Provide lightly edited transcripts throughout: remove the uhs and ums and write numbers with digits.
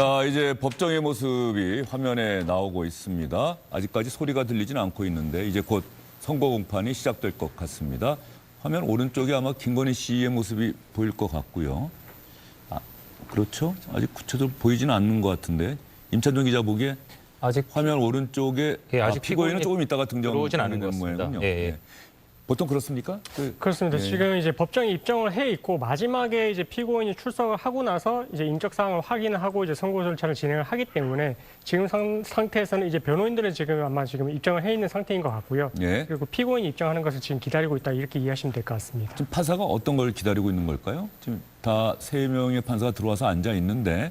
자, 이제 법정의 모습이 화면에 나오고 있습니다. 아직까지 소리가 들리지는 않고 있는데 이제 곧 선고 공판이 시작될 것 같습니다. 화면 오른쪽에 아마 김건희 씨의 모습이 보일 것 같고요. 그렇죠? 아직 구체적으로 보이지는 않는 것 같은데 임찬종 기자 보기에 아직 화면 오른쪽에 아직 피고인은 조금 있다가 들어오진 않은 등장하는 것 같습니다. 모양이군요. 예. 보통 그렇습니까? 그렇습니다. 예. 지금 이제 법정에 입정을 해 있고 마지막에 이제 피고인이 출석을 하고 나서 이제 인적 사항을 확인을 하고 이제 선고 절차를 진행을 하기 때문에 지금 상태에서는 이제 변호인들은 지금 아마 지금 입정을 해 있는 상태인 것 같고요. 예. 그리고 피고인이 입정하는 것을 지금 기다리고 있다 이렇게 이해하시면 될 것 같습니다. 지금 판사가 어떤 걸 기다리고 있는 걸까요? 지금 다 3명의 판사가 들어와서 앉아 있는데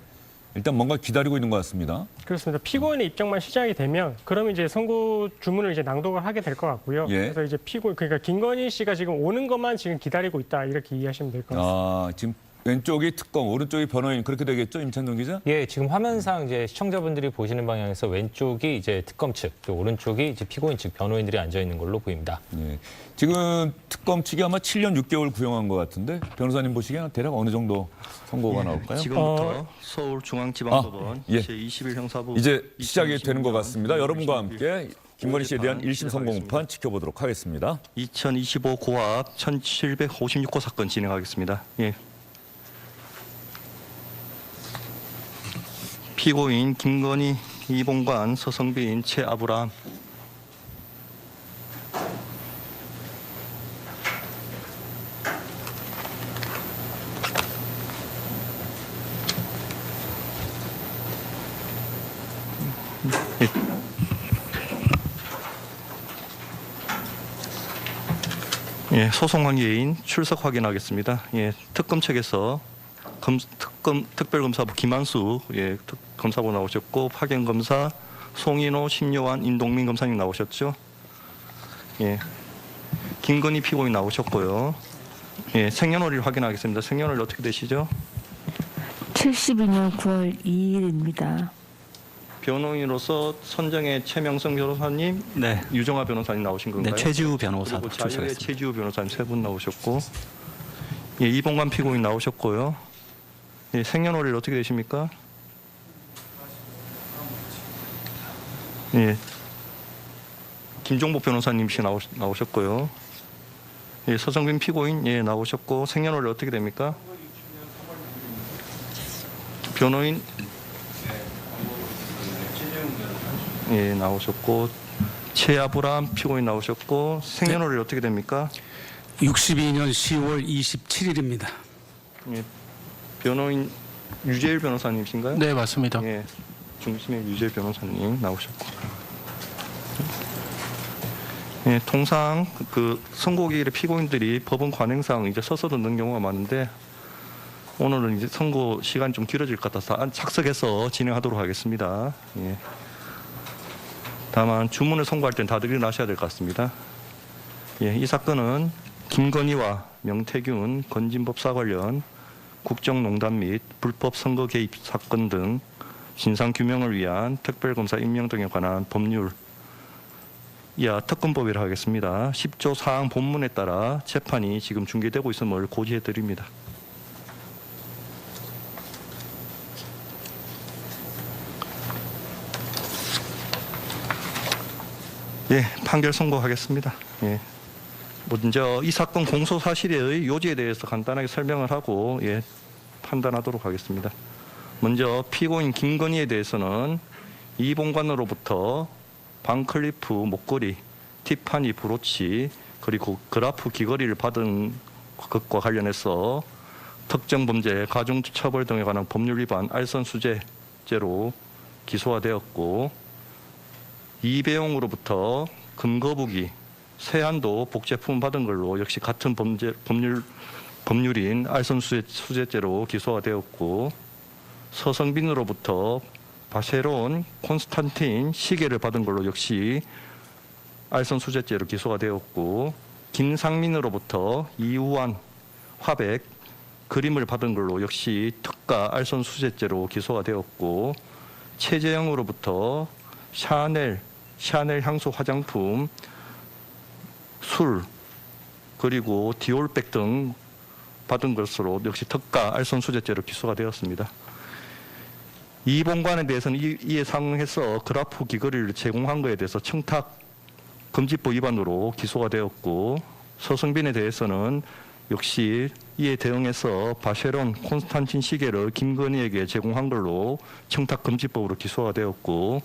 일단 뭔가 기다리고 있는 것 같습니다. 그렇습니다. 피고인의 입정만 시작이 되면 그러면 이제 선고 주문을 이제 낭독을 하게 될 것 같고요. 예. 그래서 이제 그러니까 김건희 씨가 지금 오는 것만 지금 기다리고 있다 이렇게 이해하시면 될 것 같습니다. 지금 왼쪽이 특검, 오른쪽이 변호인 그렇게 되겠죠, 임찬동 기자? 예, 지금 화면상 이제 시청자분들이 보시는 방향에서 왼쪽이 이제 특검 측, 또 오른쪽이 이제 피고인 측 변호인들이 앉아 있는 걸로 보입니다. 예. 지금 특검 측이 아마 7년 6개월 구형한 것 같은데 변호사님 보시기에는 대략 어느 정도 선고가 나올까요? 지금부터 서울중앙지방법원 예. 제21 형사부 이제 시작이 되는 것 2026년 같습니다. 여러분과 함께 김건희 씨에 대한 1심 시작하겠습니다. 선고공판 지켜보도록 하겠습니다. 2025 고압 1756호 사건 진행하겠습니다. 예. 피고인 김건희, 이봉관, 서성빈, 최아브람. 예, 소송 관계인 출석 확인하겠습니다. 예, 특검 측에서 특별검사부 김한수 검사부 나오셨고 파견검사 송인호, 신요한, 인동민 검사님 나오셨죠. 예, 김건희 피고인 나오셨고요. 예, 생년월일 확인하겠습니다. 생년월일 어떻게 되시죠? 72년 9월 2일입니다. 변호인으로서 선정의 최명성 변호사님, 네, 유정아 변호사님 나오신 건가요? 네, 최지우 변호사 그리고 자유의 출석했습니다. 최지우 변호사님 3분 나오셨고, 예, 이봉관 피고인 나오셨고요. 예, 생년월일 어떻게 되십니까? 예, 김종복 변호사님 씨 나오셨고요. 예, 서정빈 피고인 나오셨고 생년월일 어떻게 됩니까? 변호인 나오셨고 최아브람 피고인 나오셨고 생년월일 어떻게 됩니까? 62년 10월 27일입니다. 예, 변호인 유재일 변호사님이신가요? 네, 맞습니다. 예, 중심의 유재일 변호사님 나오셨고. 예, 통상 그 선고기일에 피고인들이 법원 관행상 이제 서서 듣는 경우가 많은데 오늘은 이제 선고 시간 좀 길어질 것 같아서 착석해서 진행하도록 하겠습니다. 예. 다만 주문을 선고할 땐 다들 일어나셔야 될 것 같습니다. 예, 이 사건은 김건희와 명태균 건진법사 관련 국정농단 및 불법 선거 개입 사건 등 진상규명을 위한 특별검사 임명 등에 관한 법률 이하 특검법이라 하겠습니다. 10조 사항 본문에 따라 재판이 지금 중계되고 있음을 고지해 드립니다. 예, 판결 선고하겠습니다. 예. 먼저 이 사건 공소 사실의 요지에 대해서 간단하게 설명을 하고 판단하도록 하겠습니다. 먼저 피고인 김건희에 대해서는 이봉관으로부터 반클리프 목걸이, 티파니 브로치, 그리고 그라프 귀걸이를 받은 것과 관련해서 특정 범죄, 가중처벌 등에 관한 법률 위반, 알선수재죄로 기소가 되었고 이배용으로부터 금거북이, 세안도 복제품 받은 걸로 역시 같은 법률인 알선수재죄로 기소가 되었고 서성빈으로부터 바쉐론, 콘스탄틴 시계를 받은 걸로 역시 알선수재죄로 기소가 되었고 김상민으로부터 이우환, 화백, 그림을 받은 걸로 역시 특가 알선수재죄로 기소가 되었고 최재영으로부터 샤넬 향수 화장품, 술, 그리고 디올백 등 받은 것으로 역시 특가 알선수재죄로 기소가 되었습니다. 이 본관에 대해서는 이에 상응해서 그래프 귀걸이를 제공한 것에 대해서 청탁 금지법 위반으로 기소가 되었고, 서성빈에 대해서는 역시 이에 대응해서 바쉐론 콘스탄틴 시계를 김건희에게 제공한 걸로 청탁 금지법으로 기소가 되었고,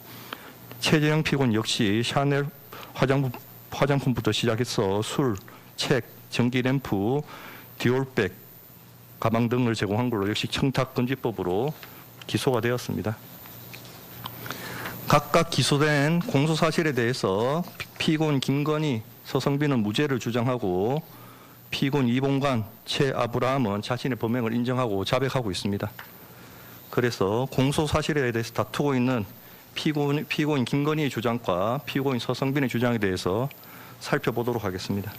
최재형 피고는 역시 샤넬 화장품부터 시작해서 술, 책, 전기 램프, 디올백, 가방 등을 제공한 걸로 역시 청탁 금지법으로 기소가 되었습니다. 각각 기소된 공소 사실에 대해서 피고인 김건희, 서성빈은 무죄를 주장하고, 피고인 이봉관, 최 아브라함은 자신의 범행을 인정하고 자백하고 있습니다. 그래서 공소 사실에 대해서 다투고 있는 피고인 김건희의 주장과 피고인 서성빈의 주장에 대해서 살펴보도록 하겠습니다.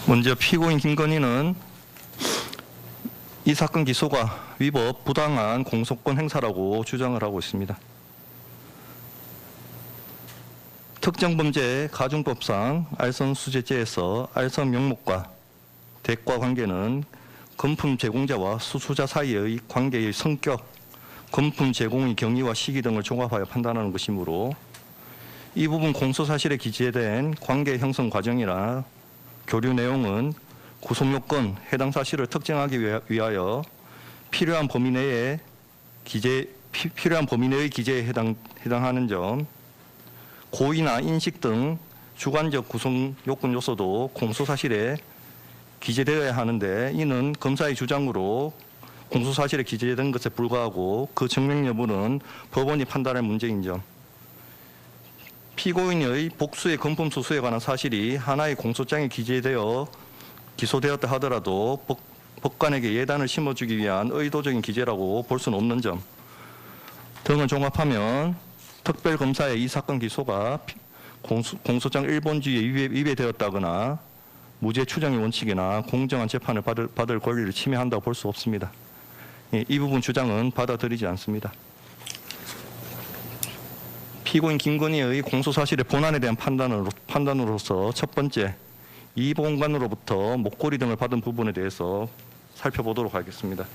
먼저 피고인 김건희는 이 사건 기소가 위법 부당한 공소권 행사라고 주장을 하고 있습니다. 특정범죄 가중법상 알선수재죄에서 알선 명목과 대가 관계는 금품 제공자와 수수자 사이의 관계의 성격, 금품 제공의 경위와 시기 등을 종합하여 판단하는 것이므로, 이 부분 공소사실에 기재된 관계 형성 과정이나 교류 내용은 구속요건, 해당 사실을 특정하기 위하여 필요한 범위 내의 기재에 해당하는 점, 고의나 인식 등 주관적 구성요건 요소도 공소사실에 기재되어야 하는데, 이는 검사의 주장으로 공소사실에 기재된 것에 불과하고 그 증명 여부는 법원이 판단할 문제인 점, 피고인의 복수의 금품 수수에 관한 사실이 하나의 공소장에 기재되어 기소되었다 하더라도 법관에게 예단을 심어주기 위한 의도적인 기재라고 볼 수는 없는 점 등을 종합하면 특별검사의 이 사건 기소가 공소장 1번주의에 위배되었다거나 무죄 추정의 원칙이나 공정한 재판을 받을 권리를 침해한다고 볼 수 없습니다. 이 부분 주장은 받아들이지 않습니다. 피고인 김건희의 공소사실의 본안에 대한 판단으로서 첫 번째, 이 본관으로부터 목걸이 등을 받은 부분에 대해서 살펴보도록 하겠습니다.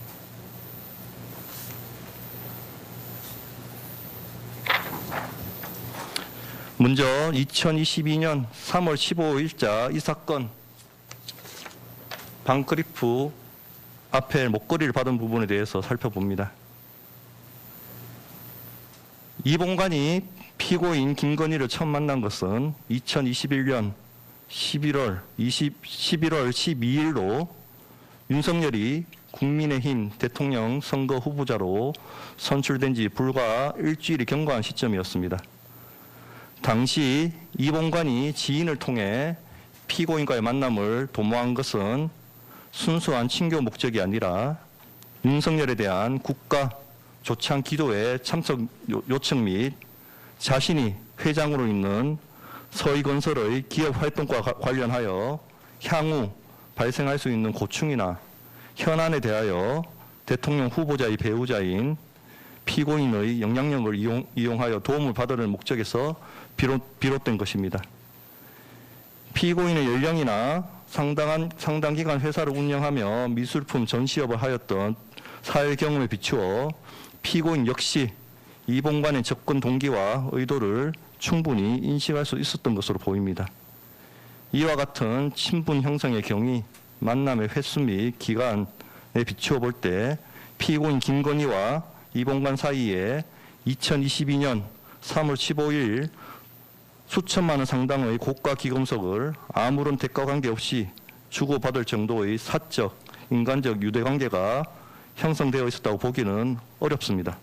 먼저 2022년 3월 15일자 이 사건 반크리프 앞에 목걸이를 받은 부분에 대해서 살펴봅니다. 이 본관이 피고인 김건희를 처음 만난 것은 2021년 11월 12일로 윤석열이 국민의힘 대통령 선거 후보자로 선출된 지 불과 일주일이 경과한 시점이었습니다. 당시 이 본관이 지인을 통해 피고인과의 만남을 도모한 것은 순수한 친교 목적이 아니라 윤석열에 대한 국가 조창 기도회 참석 요청 및 자신이 회장으로 있는 서희건설의 기업 활동과 관련하여 향후 발생할 수 있는 고충이나 현안에 대하여 대통령 후보자의 배우자인 피고인의 영향력을 이용하여 도움을 받으려는 목적에서 비롯된 것입니다. 피고인의 연령이나 상당 기간 회사를 운영하며 미술품 전시업을 하였던 사회 경험에 비추어 피고인 역시 이 본관의 접근 동기와 의도를 충분히 인식할 수 있었던 것으로 보입니다. 이와 같은 친분 형성의 경위, 만남의 횟수 및 기간에 비추어 볼 때 피고인 김건희와 이 본관 사이에 2022년 3월 15일 수천만 원 상당의 고가 기금속을 아무런 대가 관계 없이 주고받을 정도의 사적, 인간적 유대관계가 형성되어 있었다고 보기는 어렵습니다.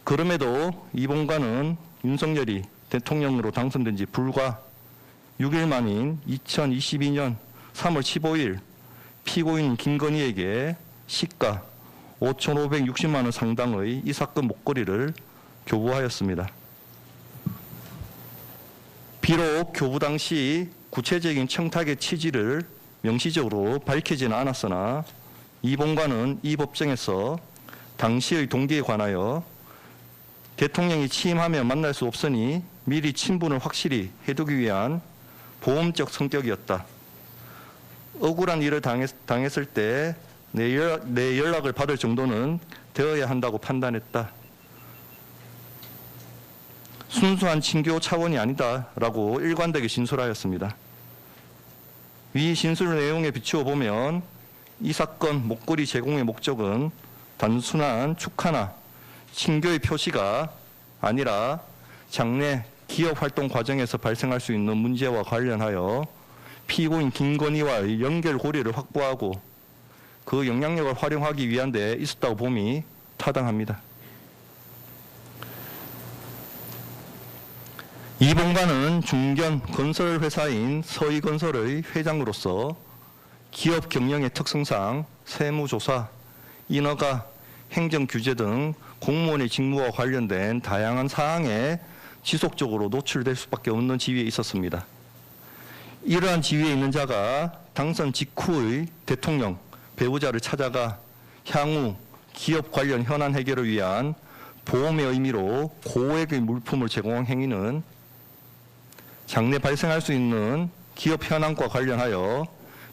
그럼에도 이 본관은 윤석열이 대통령으로 당선된 지 불과 6일 만인 2022년 3월 15일 피고인 김건희에게 시가 5,560만 원 상당의 이 사건 목걸이를 교부하였습니다. 비록 교부 당시 구체적인 청탁의 취지를 명시적으로 밝히지는 않았으나 이 본관은 이 법정에서 당시의 동기에 관하여 대통령이 취임하면 만날 수 없으니 미리 친분을 확실히 해두기 위한 보험적 성격이었다. 억울한 일을 당했을 때 내 연락을 받을 정도는 되어야 한다고 판단했다. 순수한 친교 차원이 아니다라고 일관되게 진술하였습니다. 위 진술 내용에 비추어 보면 이 사건 목걸이 제공의 목적은 단순한 축하나 친교의 표시가 아니라 장래 기업 활동 과정에서 발생할 수 있는 문제와 관련하여 피고인 김건희와의 연결고리를 확보하고 그 영향력을 활용하기 위한 데 있었다고 봄이 타당합니다. 이 본관은 중견 건설회사인 서희건설의 회장으로서 기업 경영의 특성상 세무조사, 인허가, 행정규제 등 공무원의 직무와 관련된 다양한 사항에 지속적으로 노출될 수밖에 없는 지위에 있었습니다. 이러한 지위에 있는 자가 당선 직후의 대통령, 배우자를 찾아가 향후 기업 관련 현안 해결을 위한 보험의 의미로 고액의 물품을 제공한 행위는 장래 발생할 수 있는 기업 현안과 관련하여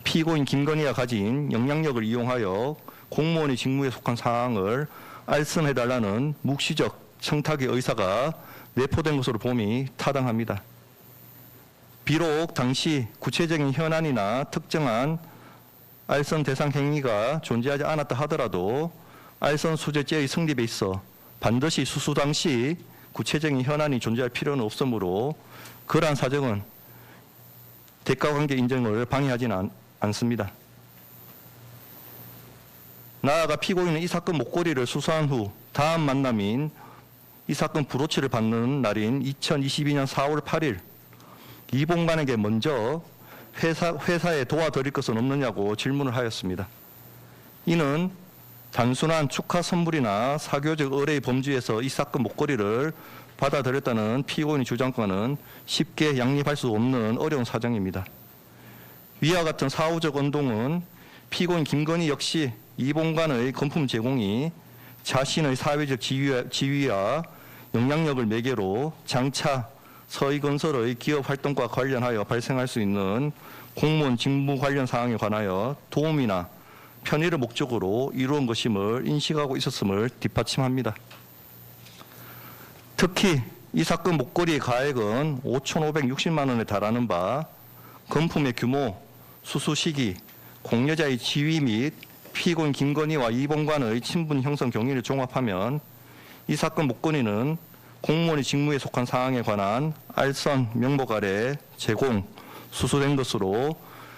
피고인 김건희가 가진 영향력을 이용하여 공무원의 직무에 속한 사항을 알선해달라는 묵시적 청탁의 의사가 내포된 것으로 봄이 타당합니다. 비록 당시 구체적인 현안이나 특정한 알선 대상 행위가 존재하지 않았다 하더라도 알선 수재죄의 성립에 있어 반드시 수수 당시 구체적인 현안이 존재할 필요는 없으므로 그러한 사정은 대가관계 인정을 방해하지는 않습니다. 나아가 피고인은 이 사건 목걸이를 수사한 후 다음 만남인 이 사건 브로치를 받는 날인 2022년 4월 8일 이 본관에게 먼저 회사에 도와드릴 것은 없느냐고 질문을 하였습니다. 이는 단순한 축하 선물이나 사교적 의뢰의 범주에서 이 사건 목걸이를 받아들였다는 피고인의 주장과는 쉽게 양립할 수 없는 어려운 사정입니다. 위와 같은 사후적 언동은 피고인 김건희 역시 이 본관의 금품 제공이 자신의 사회적 지위와 영향력을 매개로 장차 서희건설의 기업 활동과 관련하여 발생할 수 있는 공무원 직무 관련 사항에 관하여 도움이나 편의를 목적으로 이루은 것임을 인식하고 있었음을 뒷받침합니다. 특히 이 사건 목걸이의 가액은 5,560만 원에 달하는 바 금품의 규모, 수수 시기, 공여자의 지위 및 피고인 김건희와 이 본관의 친분 형성 경위를 종합하면 이 사건 목걸이는 공무원의 직무에 속한 사항에 관한 알선 명목 아래 제공, 수수된 것으로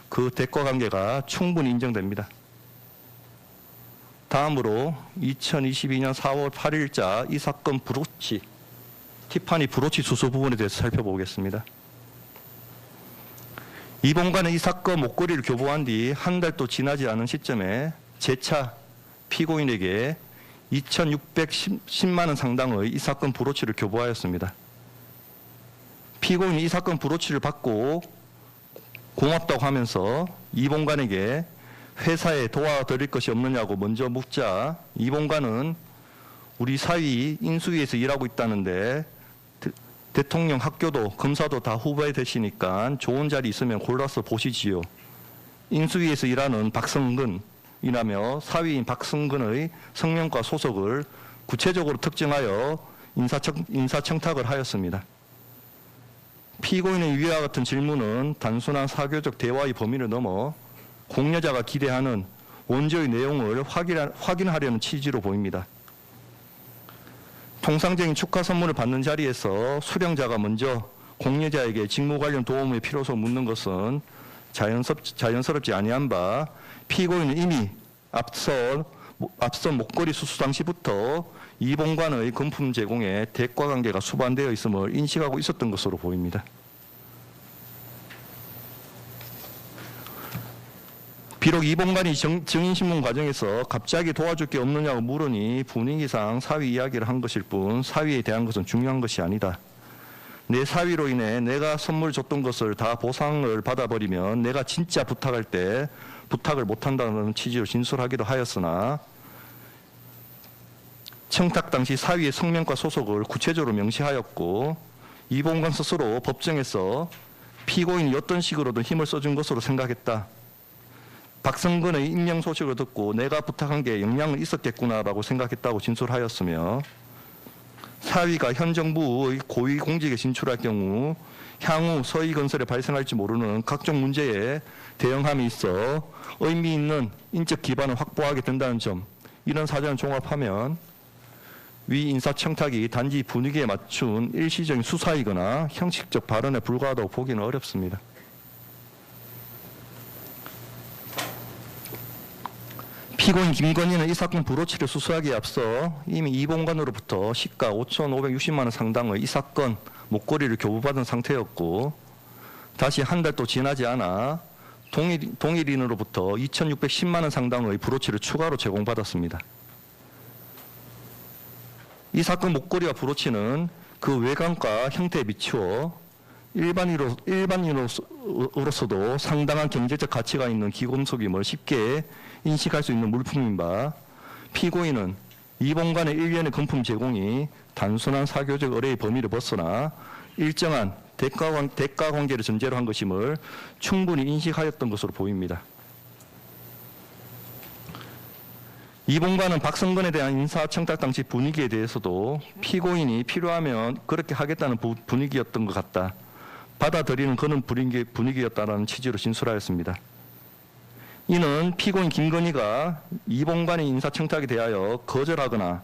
그 대가 관계가 충분히 인정됩니다. 다음으로 2022년 4월 8일자 이 사건 브로치, 티파니 브로치 수수 부분에 대해서 살펴보겠습니다. 이 본관은 이 사건 목걸이를 교부한 뒤 한 달도 지나지 않은 시점에 재차 피고인에게 2,610만 원 상당의 이 사건 브로치를 교부하였습니다. 피고인이 이 사건 브로치를 받고 고맙다고 하면서 이 본관에게 회사에 도와드릴 것이 없느냐고 먼저 묻자 이 본관은 우리 사위 인수위에서 일하고 있다는데 대통령 학교도 검사도 다 후배 되시니까 좋은 자리 있으면 골라서 보시지요. 인수위에서 일하는 박성근이라며 사위인 박성근의 성명과 소속을 구체적으로 특정하여 인사청탁을 하였습니다. 피고인의 위와 같은 질문은 단순한 사교적 대화의 범위를 넘어 공여자가 기대하는 원조의 내용을 확인하려는 취지로 보입니다. 통상적인 축하 선물을 받는 자리에서 수령자가 먼저 공여자에게 직무 관련 도움의 필요성을 묻는 것은 자연스럽지 아니한 바 피고인은 이미 앞선 목걸이 수수 당시부터 이 본관의 금품 제공에 대가 관계가 수반되어 있음을 인식하고 있었던 것으로 보입니다. 비록 이 본관이 증인신문 과정에서 갑자기 도와줄 게 없느냐고 물으니 분위기상 사위 이야기를 한 것일 뿐 사위에 대한 것은 중요한 것이 아니다. 내 사위로 인해 내가 선물 줬던 것을 다 보상을 받아버리면 내가 진짜 부탁할 때 부탁을 못한다는 취지로 진술하기도 하였으나 청탁 당시 사위의 성명과 소속을 구체적으로 명시하였고 이봉관 스스로 법정에서 피고인이 어떤 식으로든 힘을 써준 것으로 생각했다. 박성근의 임명 소식을 듣고 내가 부탁한 게 영향은 있었겠구나라고 생각했다고 진술하였으며 사위가 현 정부의 고위공직에 진출할 경우 향후 서희건설에 발생할지 모르는 각종 문제에 대응함에 있어 의미 있는 인적 기반을 확보하게 된다는 점, 이런 사정을 종합하면 위 인사청탁이 단지 분위기에 맞춘 일시적인 수사이거나 형식적 발언에 불과하다고 보기는 어렵습니다. 피고인 김건희는 이 사건 브로치를 수수하기에 앞서 이미 이봉관으로부터 시가 5,560만 원 상당의 이 사건 목걸이를 교부받은 상태였고 다시 한 달도 지나지 않아 동일인으로부터 2,610만 원 상당의 브로치를 추가로 제공받았습니다. 이 사건 목걸이와 브로치는 그 외관과 형태에 비추어 일반인으로서도 상당한 경제적 가치가 있는 기금속임을 쉽게 인식할 수 있는 물품인 바 피고인은 이봉관의 일련의 금품 제공이 단순한 사교적 의뢰의 범위를 벗어나 일정한 대가 관계를 전제로 한 것임을 충분히 인식하였던 것으로 보입니다. 이봉관은 박성근에 대한 인사청탁 당시 분위기에 대해서도 피고인이 필요하면 그렇게 하겠다는 분위기였던 것 같다. 받아들이는 그런 분위기였다는 취지로 진술하였습니다. 이는 피고인 김건희가 이봉관의 인사청탁에 대하여 거절하거나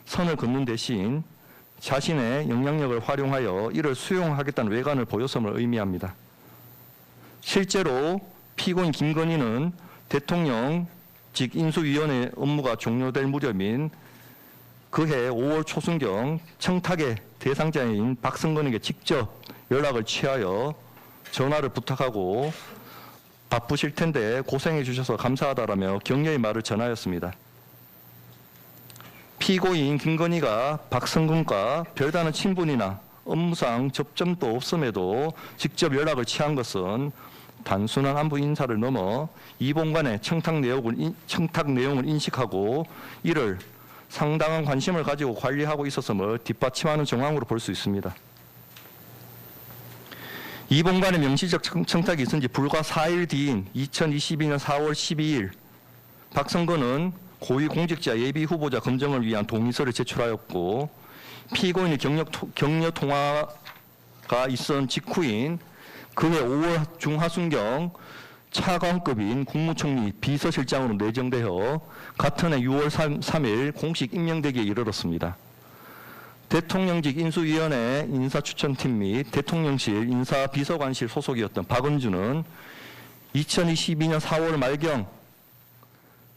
선을 긋는 대신 자신의 영향력을 활용하여 이를 수용하겠다는 외관을 보였음을 의미합니다. 실제로 피고인 김건희는 대통령 직 인수위원회 업무가 종료될 무렵인 그해 5월 초순경 청탁의 대상자인 박성근에게 직접 연락을 취하여 전화를 부탁하고 바쁘실 텐데 고생해 주셔서 감사하다라며 격려의 말을 전하였습니다. 피고인 김건희가 박성근과 별다른 친분이나 업무상 접점도 없음에도 직접 연락을 취한 것은 단순한 안부 인사를 넘어 이봉관의 청탁 내용을 인식하고 이를 상당한 관심을 가지고 관리하고 있었음을 뒷받침하는 정황으로 볼 수 있습니다. 이봉관의 명시적 청탁이 있은 지 불과 4일 뒤인 2022년 4월 12일 박성근은 고위공직자 예비후보자 검증을 위한 동의서를 제출하였고 피고인의 격려 통화가 있은 직후인 그해 5월 중하순경 차관급인 국무총리 비서실장으로 내정되어 같은 해 6월 3일 공식 임명되기에 이르렀습니다. 대통령직 인수위원회 인사추천팀 및 대통령실 인사비서관실 소속이었던 박은주는 2022년 4월 말경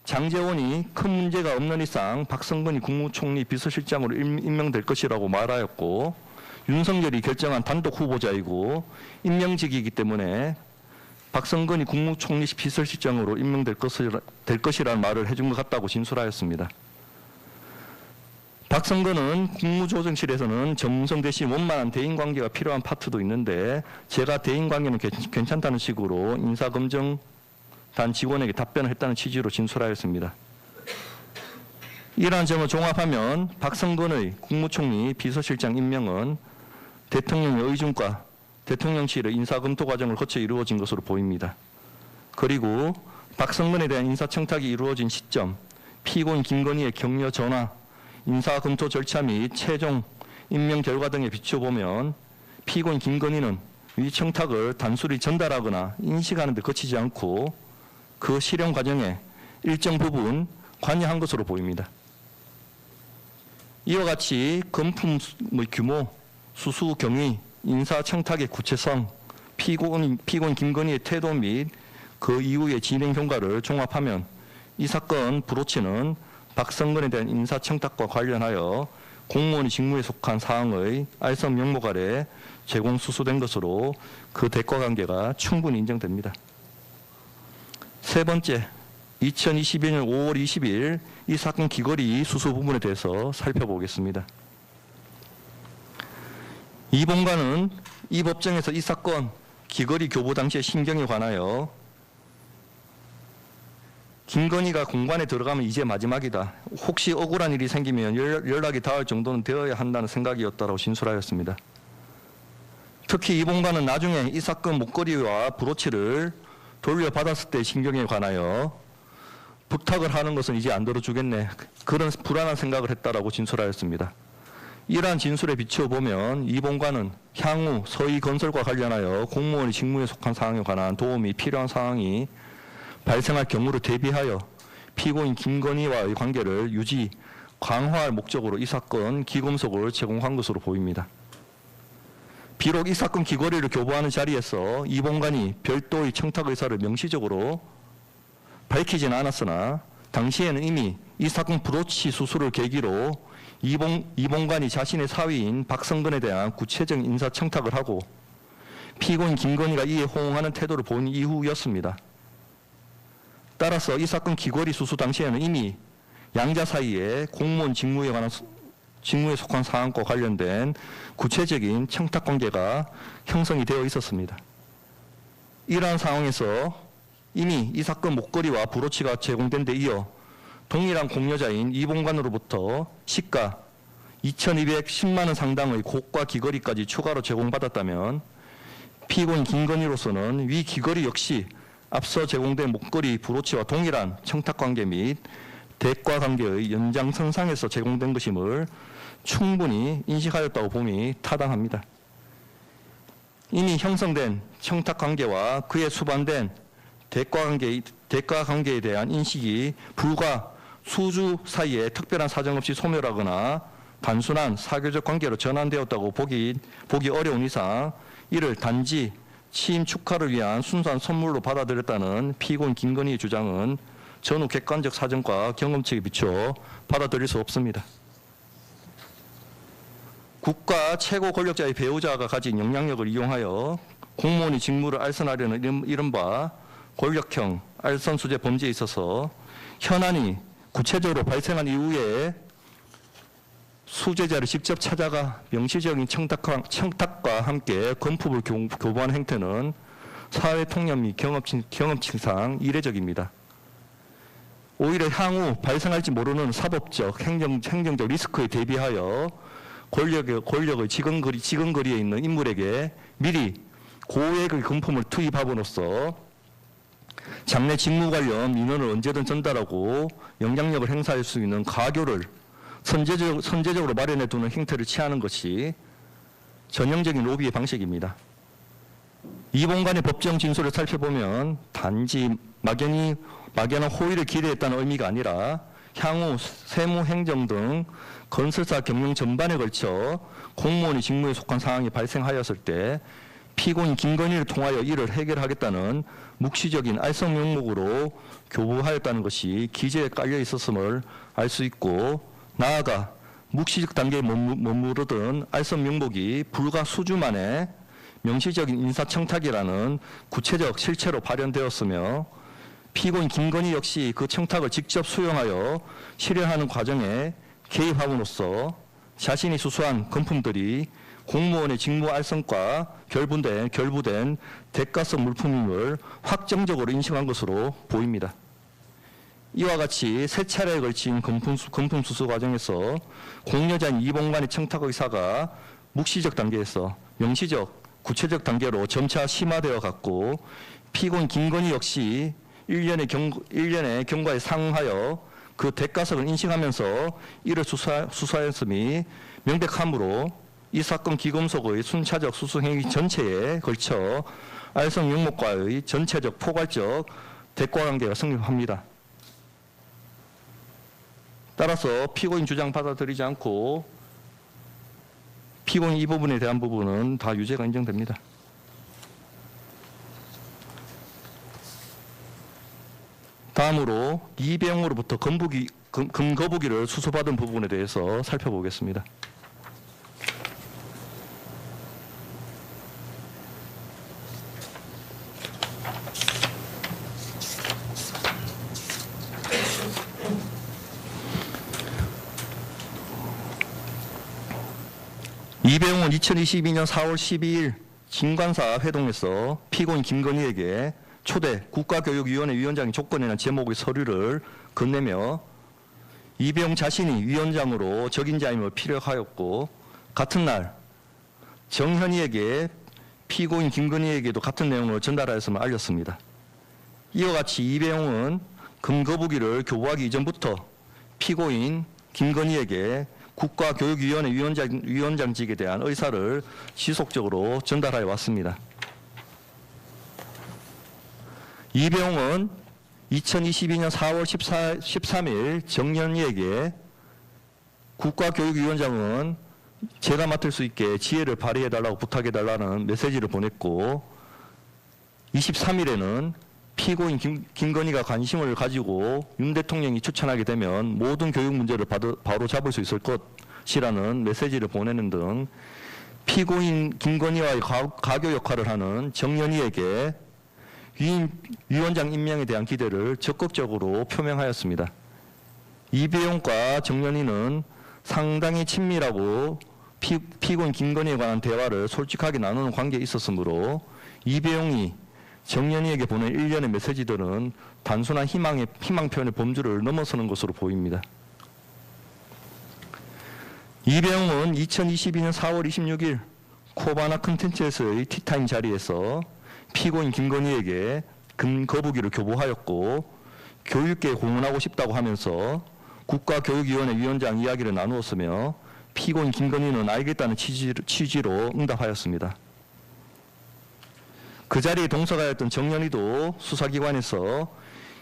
장제원이 큰 문제가 없는 이상 박성근이 국무총리 비서실장으로 임명될 것이라고 말하였고 윤석열이 결정한 단독 후보자이고 임명직이기 때문에 박성근이 국무총리 비서실장으로 임명될 것이라는 말을 해준 것 같다고 진술하였습니다. 박성근은 국무조정실에서는 전문성 대신 원만한 대인관계가 필요한 파트도 있는데 제가 대인관계는 괜찮다는 식으로 인사검증단 직원에게 답변을 했다는 취지로 진술하였습니다. 이러한 점을 종합하면 박성근의 국무총리 비서실장 임명은 대통령의 의중과 대통령실의 인사검토 과정을 거쳐 이루어진 것으로 보입니다. 그리고 박성근에 대한 인사청탁이 이루어진 시점, 피고인 김건희의 격려 전화, 인사검토 절차 및 최종 임명 결과 등에 비춰보면 피고인 김건희는 위 청탁을 단순히 전달하거나 인식하는 데 그치지 않고 그 실행 과정에 일정 부분 관여한 것으로 보입니다. 이와 같이 금품의 규모, 수수 경위, 인사청탁의 구체성, 피고인 김건희의 태도 및 그 이후의 진행 경과를 종합하면 이 사건 브로치는 박성근에 대한 인사청탁과 관련하여 공무원의 직무에 속한 사항의 알선 명목 아래 제공 수수된 것으로 그 대가 관계가 충분히 인정됩니다. 세 번째, 2022년 5월 20일 이 사건 귀걸이 수수 부분에 대해서 살펴보겠습니다. 이봉관은 이 법정에서 이 사건 귀걸이 교부 당시의 심경에 관하여 김건희가 공관에 들어가면 이제 마지막이다. 혹시 억울한 일이 생기면 연락이 닿을 정도는 되어야 한다는 생각이었다고 진술하였습니다. 특히 이봉관은 나중에 이 사건 목걸이와 브로치를 돌려받았을 때 신경에 관하여 부탁을 하는 것은 이제 안 들어주겠네. 그런 불안한 생각을 했다라고 진술하였습니다. 이러한 진술에 비추어 보면 이봉관은 향후 서희건설과 관련하여 공무원의 직무에 속한 사항에 관한 도움이 필요한 상황이 발생할 경우를 대비하여 피고인 김건희와의 관계를 유지, 강화할 목적으로 이 사건 기금속을 제공한 것으로 보입니다. 비록 이 사건 귀걸이를 교부하는 자리에서 이봉관이 별도의 청탁 의사를 명시적으로 밝히지는 않았으나 당시에는 이미 이 사건 브로치 수수를 계기로 이봉관이 자신의 사위인 박성근에 대한 구체적인 인사 청탁을 하고 피고인 김건희가 이에 호응하는 태도를 본 이후였습니다. 따라서 이 사건 귀걸이 수수 당시에는 이미 양자 사이에 공무원 직무에 속한 사항과 관련된 구체적인 청탁 관계가 형성이 되어 있었습니다. 이러한 상황에서 이미 이 사건 목걸이와 브로치가 제공된 데 이어 동일한 공여자인 이봉관으로부터 시가 2,210만 원 상당의 고가 귀걸이까지 추가로 제공받았다면 피고인 김건희로서는 위 귀걸이 역시 앞서 제공된 목걸이 브로치와 동일한 청탁관계 및 대가관계의 연장선상에서 제공된 것임을 충분히 인식하였다고 봄이 타당합니다. 이미 형성된 청탁관계와 그에 수반된 대가관계에 대한 인식이 불과 수주 사이에 특별한 사정 없이 소멸하거나 단순한 사교적 관계로 전환되었다고 보기 어려운 이상 이를 단지 취임 축하를 위한 순수한 선물로 받아들였다는 피고인 김건희의 주장은 전후 객관적 사정과 경험치에 비추어 받아들일 수 없습니다. 국가 최고 권력자의 배우자가 가진 영향력을 이용하여 공무원의 직무를 알선하려는 이른바 권력형 알선수재 범죄에 있어서 현안이 구체적으로 발생한 이후에 수재자를 직접 찾아가 명시적인 청탁과 함께 건품을 교부하는 행태는 사회 통념 및 경험치상 이례적입니다. 오히려 향후 발생할지 모르는 사법적, 행정적 리스크에 대비하여 권력의 지근거리에 있는 인물에게 미리 고액의 금품을 투입함으로써 장래 직무 관련 민원을 언제든 전달하고 영향력을 행사할 수 있는 가교를 선제적으로 마련해 두는 행태를 취하는 것이 전형적인 로비의 방식입니다. 이봉관의 법정 진술을 살펴보면 단지 막연한 호의를 기대했다는 의미가 아니라 향후 세무, 행정 등 건설사 경영 전반에 걸쳐 공무원의 직무에 속한 상황이 발생하였을 때 피고인 김건희를 통하여 이를 해결하겠다는 묵시적인 알선 명목으로 교부하였다는 것이 기재에 깔려 있었음을 알 수 있고, 나아가 묵시적 단계에 머무르던 알선 명목이 불과 수주 만에 명시적인 인사청탁이라는 구체적 실체로 발현되었으며 피고인 김건희 역시 그 청탁을 직접 수용하여 실현하는 과정에 개입함으로써 자신이 수수한 금품들이 공무원의 직무 알선과 결부된 대가성 물품임을 확정적으로 인식한 것으로 보입니다. 이와 같이 세 차례에 걸친 금품 수수 과정에서 공여자인 이봉관의 청탁 의사가 묵시적 단계에서 명시적, 구체적 단계로 점차 심화되어 갔고, 피고인 김건희 역시 일련의 경과에 상응하여 그 대가성을 인식하면서 이를 수사했음이 명백하므로 이 사건 기금속의 순차적 수수 행위 전체에 걸쳐 알선 명목과의 전체적 포괄적 대가관계가 성립합니다. 따라서 피고인 주장 받아들이지 않고 피고인 이 부분에 대한 부분은 다 유죄가 인정됩니다. 다음으로 이배영으로부터 금거부기를 수수받은 부분에 대해서 살펴보겠습니다. 이배용은 2022년 4월 12일 진관사 회동에서 피고인 김건희에게 초대 국가교육위원회 위원장의 조건이라는 제목의 서류를 건네며 이배용 자신이 위원장으로 적임자임을 피력하였고 같은 날 정현희에게 피고인 김건희에게도 같은 내용을 전달하였음을 알렸습니다. 이와 같이 이배용은 금거북이를 교부하기 이전부터 피고인 김건희에게 국가교육위원회 위원장직에 대한 의사를 지속적으로 전달하여 왔습니다. 이배용은 2022년 4월 13일 정현희에게 국가교육위원장은 제가 맡을 수 있게 지혜를 발휘해달라고 부탁해달라는 메시지를 보냈고 23일에는 피고인 김건희가 관심을 가지고 윤 대통령이 추천하게 되면 모든 교육 문제를 바로 잡을 수 있을 것이라는 메시지를 보내는 등 피고인 김건희와의 가교 역할을 하는 정현희에게 위원장 임명에 대한 기대를 적극적으로 표명하였습니다. 이배용과 정현희는 상당히 친밀하고 피고인 김건희에 관한 대화를 솔직하게 나누는 관계에 있었으므로 이배용이 정현희에게 보낸 일련의 메시지들은 단순한 희망 표현의 범주를 넘어서는 것으로 보입니다. 이배용은 2022년 4월 26일 코바나 컨텐츠에서의 티타임 자리에서 피고인 김건희에게 금거북이를 교부하였고 교육계에 공헌하고 싶다고 하면서 국가교육위원회 위원장 이야기를 나누었으며 피고인 김건희는 알겠다는 취지로 응답하였습니다. 그 자리에 동석하였던 정현희도 수사기관에서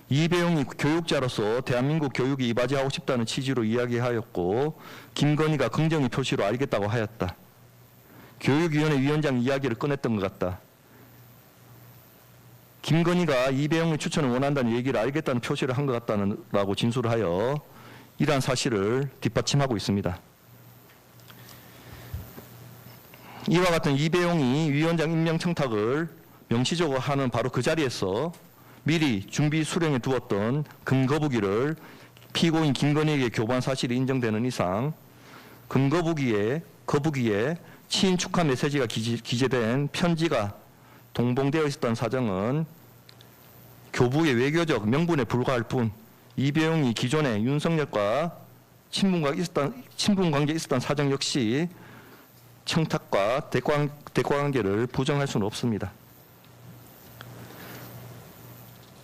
이배용이 교육자로서 대한민국 교육에 이바지하고 싶다는 취지로 이야기하였고 김건희가 긍정의 표시로 알겠다고 하였다. 교육위원회 위원장 이야기를 꺼냈던 것 같다. 김건희가 이배용의 추천을 원한다는 얘기를 알겠다는 표시를 한 것 같다라고 진술을 하여 이러한 사실을 뒷받침하고 있습니다. 이와 같은 이배용이 위원장 임명 청탁을 명시적으로 하는 바로 그 자리에서 미리 준비 수령해 두었던 금거북이를 피고인 김건희에게 교부한 사실이 인정되는 이상 금거북이에 치인 축하 메시지가 기재된 편지가 동봉되어 있었던 사정은 교부의 외교적 명분에 불과할 뿐 이배용이 기존에 윤석열과 친분 관계에 있었던 사정 역시 청탁과 대가관계를 부정할 수는 없습니다.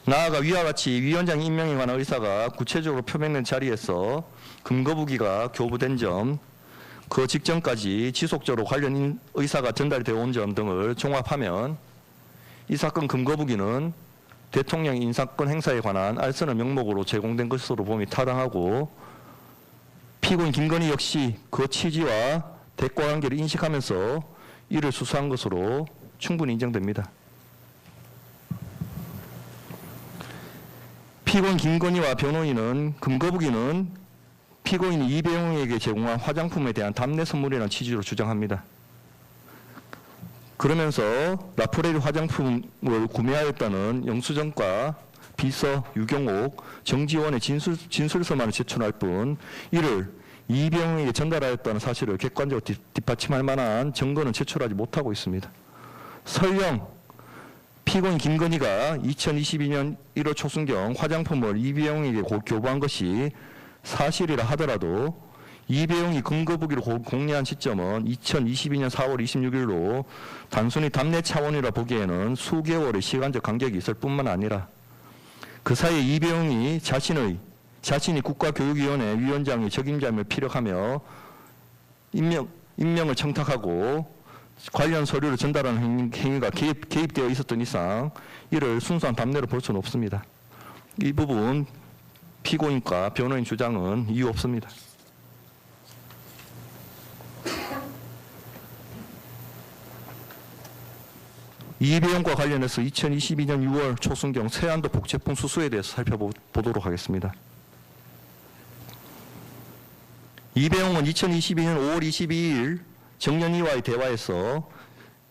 나아가 위와 같이 위원장 임명에 관한 의사가 구체적으로 표명된 자리에서 금거북이가 교부된 점, 그 직전까지 지속적으로 관련 의사가 전달되어 온 점 등을 종합하면 이 사건 금거북이는 대통령 인사권 행사에 관한 알선의 명목으로 제공된 것으로 봄이 타당하고 피고인 김건희 역시 그 취지와 대가관계를 인식하면서 이를 수사한 것으로 충분히 인정됩니다. 피고인 김건희와 변호인은 금거북이는 피고인이 이배용에게 제공한 화장품에 대한 답례 선물이라는 취지로 주장합니다. 그러면서 라프레리 화장품을 구매하였다는 영수증과 비서 유경옥, 정지원의 진술서만을 제출할 뿐 이를 이배용에게 전달하였다는 사실을 객관적으로 뒷받침할 만한 증거는 제출하지 못하고 있습니다. 설령 피고인 김건희가 2022년 1월 초순경 화장품을 이배용에게 교부한 것이 사실이라 하더라도 이배용이 금거북이를 공개한 시점은 2022년 4월 26일로 단순히 답례 차원이라 보기에는 수개월의 시간적 간격이 있을 뿐만 아니라 그 사이에 이배용이 자신이 국가교육위원회 위원장의 적임자임을 피력하며 임명을 청탁하고 관련 서류를 전달하는 행위가 개입되어 있었던 이상 이를 순수한 답례로 볼 수는 없습니다. 이 부분 피고인과 변호인 주장은 이유 없습니다. 이배용과 관련해서 2022년 6월 초순경 세안도 복제품 수수에 대해서 살펴보도록 하겠습니다. 이배용은 2022년 5월 22일 정현희와의 대화에서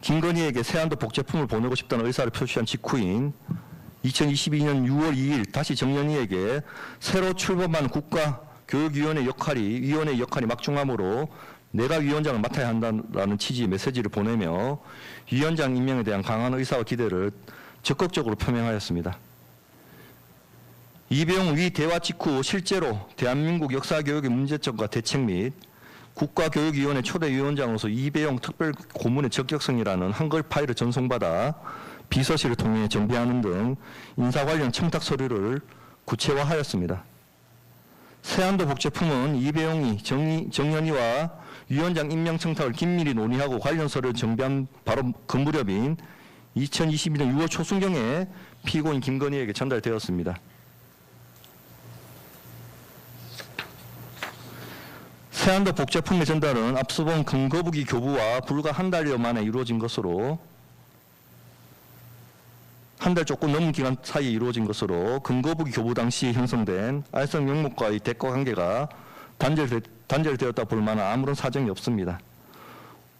김건희에게 세안도 복제품을 보내고 싶다는 의사를 표시한 직후인 2022년 6월 2일 다시 정현희에게 새로 출범한 국가교육위원회 역할이 막중하므로 내가 위원장을 맡아야 한다는 취지의 메시지를 보내며 위원장 임명에 대한 강한 의사와 기대를 적극적으로 표명하였습니다. 이배용 위 대화 직후 실제로 대한민국 역사교육의 문제점과 대책 및 국가교육위원회 초대위원장으로서 이배용 특별고문의 적격성이라는 한글 파일을 전송받아 비서실을 통해 정비하는 등 인사 관련 청탁 서류를 구체화하였습니다. 세안도 복제품은 이배용이 정연희와 위원장 임명 청탁을 긴밀히 논의하고 관련 서류를 정비한 바로 그 무렵인 2022년 6월 초순경에 피고인 김건희에게 전달되었습니다. 세안도 복제품의 전달은 앞서 본 근거부기 교부와 불과 한 달여 만에 이루어진 것으로 한 달 조금 넘은 기간 사이에 이루어진 것으로 근거부기 교부 당시 형성된 알선 명목과의 대가 관계가 단절되었다 볼 만한 아무런 사정이 없습니다.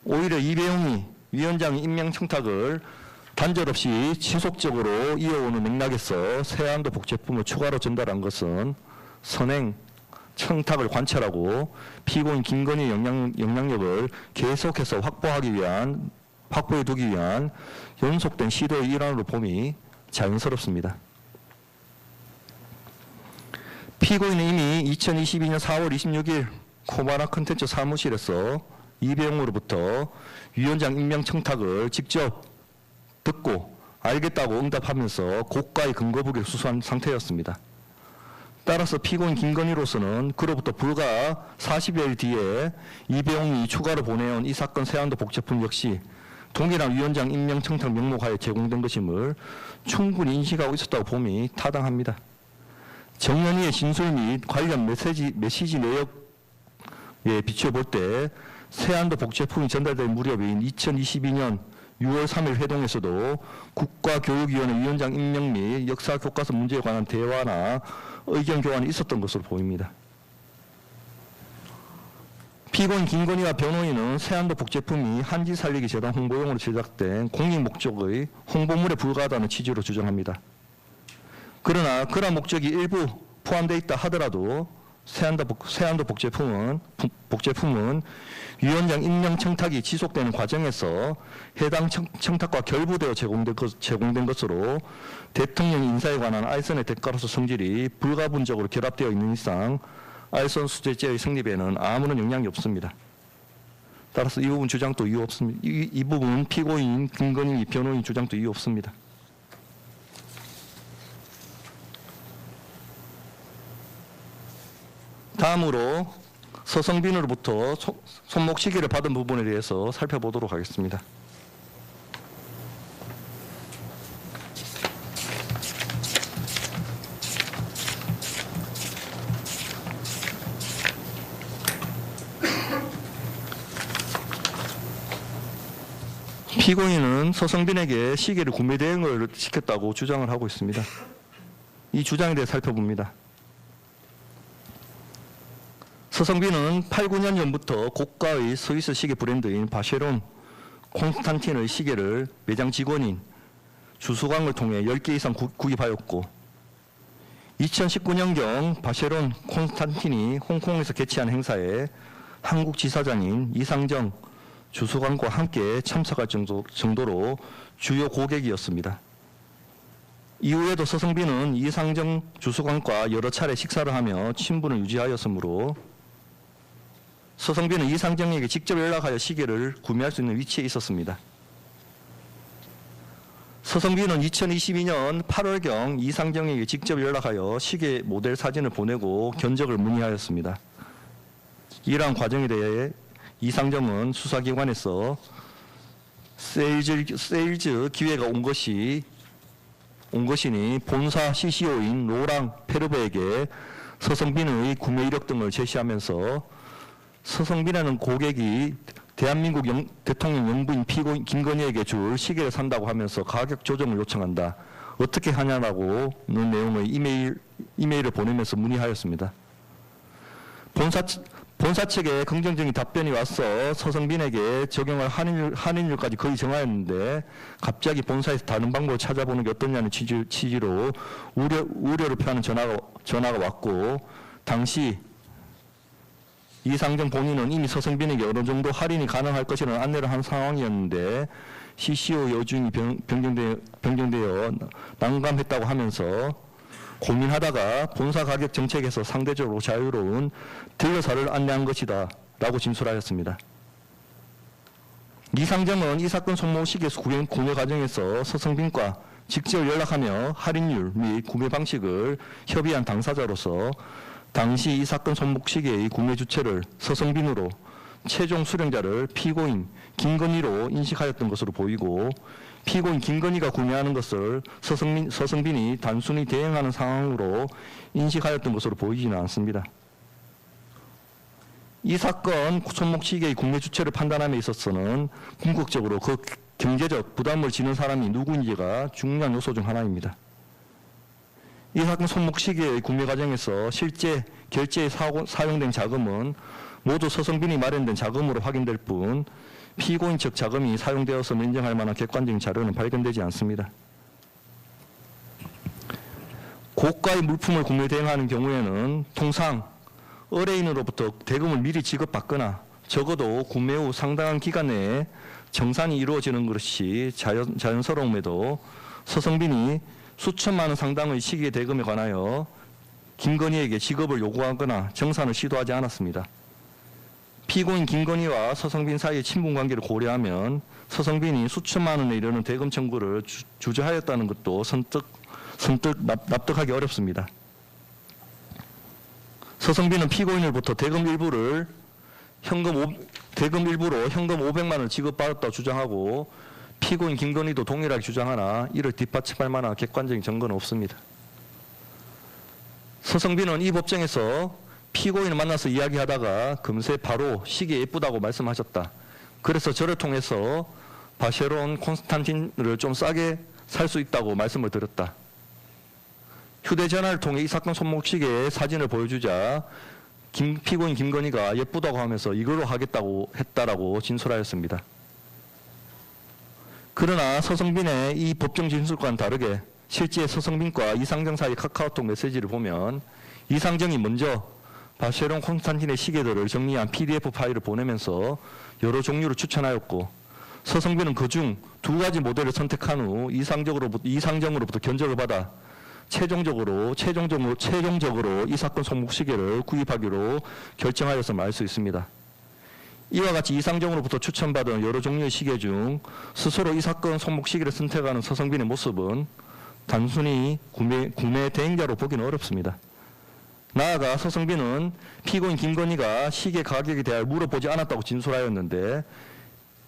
오히려 이배용이 위원장의 임명 청탁을 단절 없이 지속적으로 이어오는 맥락에서 세안도 복제품을 추가로 전달한 것은 선행 청탁을 관찰하고 피고인 김건희의 영향력을 계속해서 확보해 두기 위한 연속된 시도의 일환으로 봄이 자연스럽습니다. 피고인은 이미 2022년 4월 26일 코바나 컨텐츠 사무실에서 이배용으로부터 위원장 임명 청탁을 직접 듣고 알겠다고 응답하면서 고가의 근거부기를 수수한 상태였습니다. 따라서 피고인 김건희로서는 그로부터 불과 40여일 뒤에 이배용이 추가로 보내온 이 사건 세안도 복제품 역시 동일한 위원장 임명 청탁 명목하에 제공된 것임을 충분히 인식하고 있었다고 봄이 타당합니다. 정연희의 진술 및 관련 메시지 내역에 비추어 볼 때 세안도 복제품이 전달될 무렵인 2022년 6월 3일 회동에서도 국가교육위원회 위원장 임명 및 역사교과서 문제에 관한 대화나 의견 교환이 있었던 것으로 보입니다. 피고인 김건희와 변호인은 세안도 복제품이 한지 살리기 재단 홍보용으로 제작된 공익 목적의 홍보물에 불과하다는 취지로 주장합니다. 그러나 그러한 목적이 일부 포함되어 있다 하더라도 세안도 복제품은 위원장 임명 청탁이 지속되는 과정에서 해당 청탁과 결부되어 제공된 것으로 대통령 인사에 관한 알선의 대가로서 성질이 불가분적으로 결합되어 있는 이상 알선 수재죄의 성립에는 아무런 영향이 없습니다. 따라서 이 부분 주장도 이유 없습니다. 이 부분 피고인 김건희 변호인 주장도 이유 없습니다. 다음으로 서성빈으로부터 손목 시계를 받은 부분에 대해서 살펴보도록 하겠습니다. 피고인은 서성빈에게 시계를 구매 대행을 시켰다고 주장을 하고 있습니다. 이 주장에 대해 살펴봅니다. 서성빈은 8, 9년 전부터 고가의 스위스 시계 브랜드인 바쉐론 콘스탄틴의 시계를 매장 직원인 주수광을 통해 10개 이상 구입하였고 2019년경 바쉐론 콘스탄틴이 홍콩에서 개최한 행사에 한국 지사장인 이상정 주수광과 함께 참석할 정도로 주요 고객이었습니다. 이후에도 서성빈은 이상정 주수광과 여러 차례 식사를 하며 친분을 유지하였으므로 서성빈은 이상정에게 직접 연락하여 시계를 구매할 수 있는 위치에 있었습니다. 서성빈은 2022년 8월경 이상정에게 직접 연락하여 시계 모델 사진을 보내고 견적을 문의하였습니다. 이러한 과정에 대해 이상정은 수사기관에서 세일즈 기회가 온 것이니 본사 CCO인 로랑 페르베에게 서성빈의 구매 이력 등을 제시하면서 서성빈이라는 고객이 대한민국 대통령 영부인 피고인 김건희에게 줄 시계를 산다고 하면서 가격 조정을 요청한다. 어떻게 하냐라고 는 내용의 이메일을 보내면서 문의하였습니다. 본사 측에 긍정적인 답변이 와서 서성빈에게 적용할 할인율까지 거의 정하였는데 갑자기 본사에서 다른 방법을 찾아보는 게 어떠냐는 취지로 우려를 표하는 전화가 왔고 당시 이상정 본인은 이미 서성빈에게 어느 정도 할인이 가능할 것이라는 안내를 한 상황이었는데 CCO 여중이 변경되어 난감했다고 하면서 고민하다가 본사 가격 정책에서 상대적으로 자유로운 딜러사를 안내한 것이다 라고 진술하였습니다. 이상정은 이 사건 손목 시기에서 구매 과정에서 서성빈과 직접 연락하며 할인율 및 구매 방식을 협의한 당사자로서 당시 이 사건 손목 시기의 구매 주체를 서성빈으로 최종 수령자를 피고인 김건희로 인식하였던 것으로 보이고 피고인 김건희가 구매하는 것을 서성빈이 단순히 대행하는 상황으로 인식하였던 것으로 보이지는 않습니다. 이 사건 손목 시기의 구매 주체를 판단함에 있어서는 궁극적으로 그 경제적 부담을 지는 사람이 누구인지가 중요한 요소 중 하나입니다. 이 사건 손목 시기의 구매 과정에서 실제 결제에 사용된 자금은 모두 서성빈이 마련된 자금으로 확인될 뿐 피고인 측 자금이 사용되어서 인정할 만한 객관적인 자료는 발견되지 않습니다. 고가의 물품을 구매 대행하는 경우에는 통상 의뢰인으로부터 대금을 미리 지급받거나 적어도 구매 후 상당한 기간 내에 정산이 이루어지는 것이 자연스러움에도 서성빈이 수천만 원 상당의 시기의 대금에 관하여 김건희에게 지급을 요구하거나 정산을 시도하지 않았습니다. 피고인 김건희와 서성빈 사이의 친분 관계를 고려하면 서성빈이 수천만 원에 이르는 대금 청구를 주저하였다는 것도 선뜻 납득하기 어렵습니다. 서성빈은 피고인으로부터 대금 일부로 현금 500만 원을 지급받았다고 주장하고 피고인 김건희도 동일하게 주장하나 이를 뒷받침할 만한 객관적인 증거는 없습니다. 서성빈은 이 법정에서 피고인을 만나서 이야기하다가 금세 바로 시계 예쁘다고 말씀하셨다. 그래서 저를 통해서 바쉐론 콘스탄틴을 좀 싸게 살 수 있다고 말씀을 드렸다. 휴대전화를 통해 이 사건 손목 시계의 사진을 보여주자 피고인 김건희가 예쁘다고 하면서 이걸로 하겠다고 했다라고 진술하였습니다. 그러나 서성빈의 이 법정 진술과는 다르게 실제 서성빈과 이상정 사이 카카오톡 메시지를 보면 이상정이 먼저 바쉐론 콘스탄틴의 시계들을 정리한 PDF 파일을 보내면서 여러 종류를 추천하였고 서성빈은 그중 2가지 모델을 선택한 후 이상정으로부터 견적을 받아 최종적으로 이 사건 손목 시계를 구입하기로 결정하였음을 알 수 있습니다. 이와 같이 이상정으로부터 추천받은 여러 종류의 시계 중 스스로 이 사건 손목 시계를 선택하는 서성빈의 모습은 단순히 구매 대행자로 보기는 어렵습니다. 나아가 서성빈은 피고인 김건희가 시계 가격에 대하여 물어보지 않았다고 진술하였는데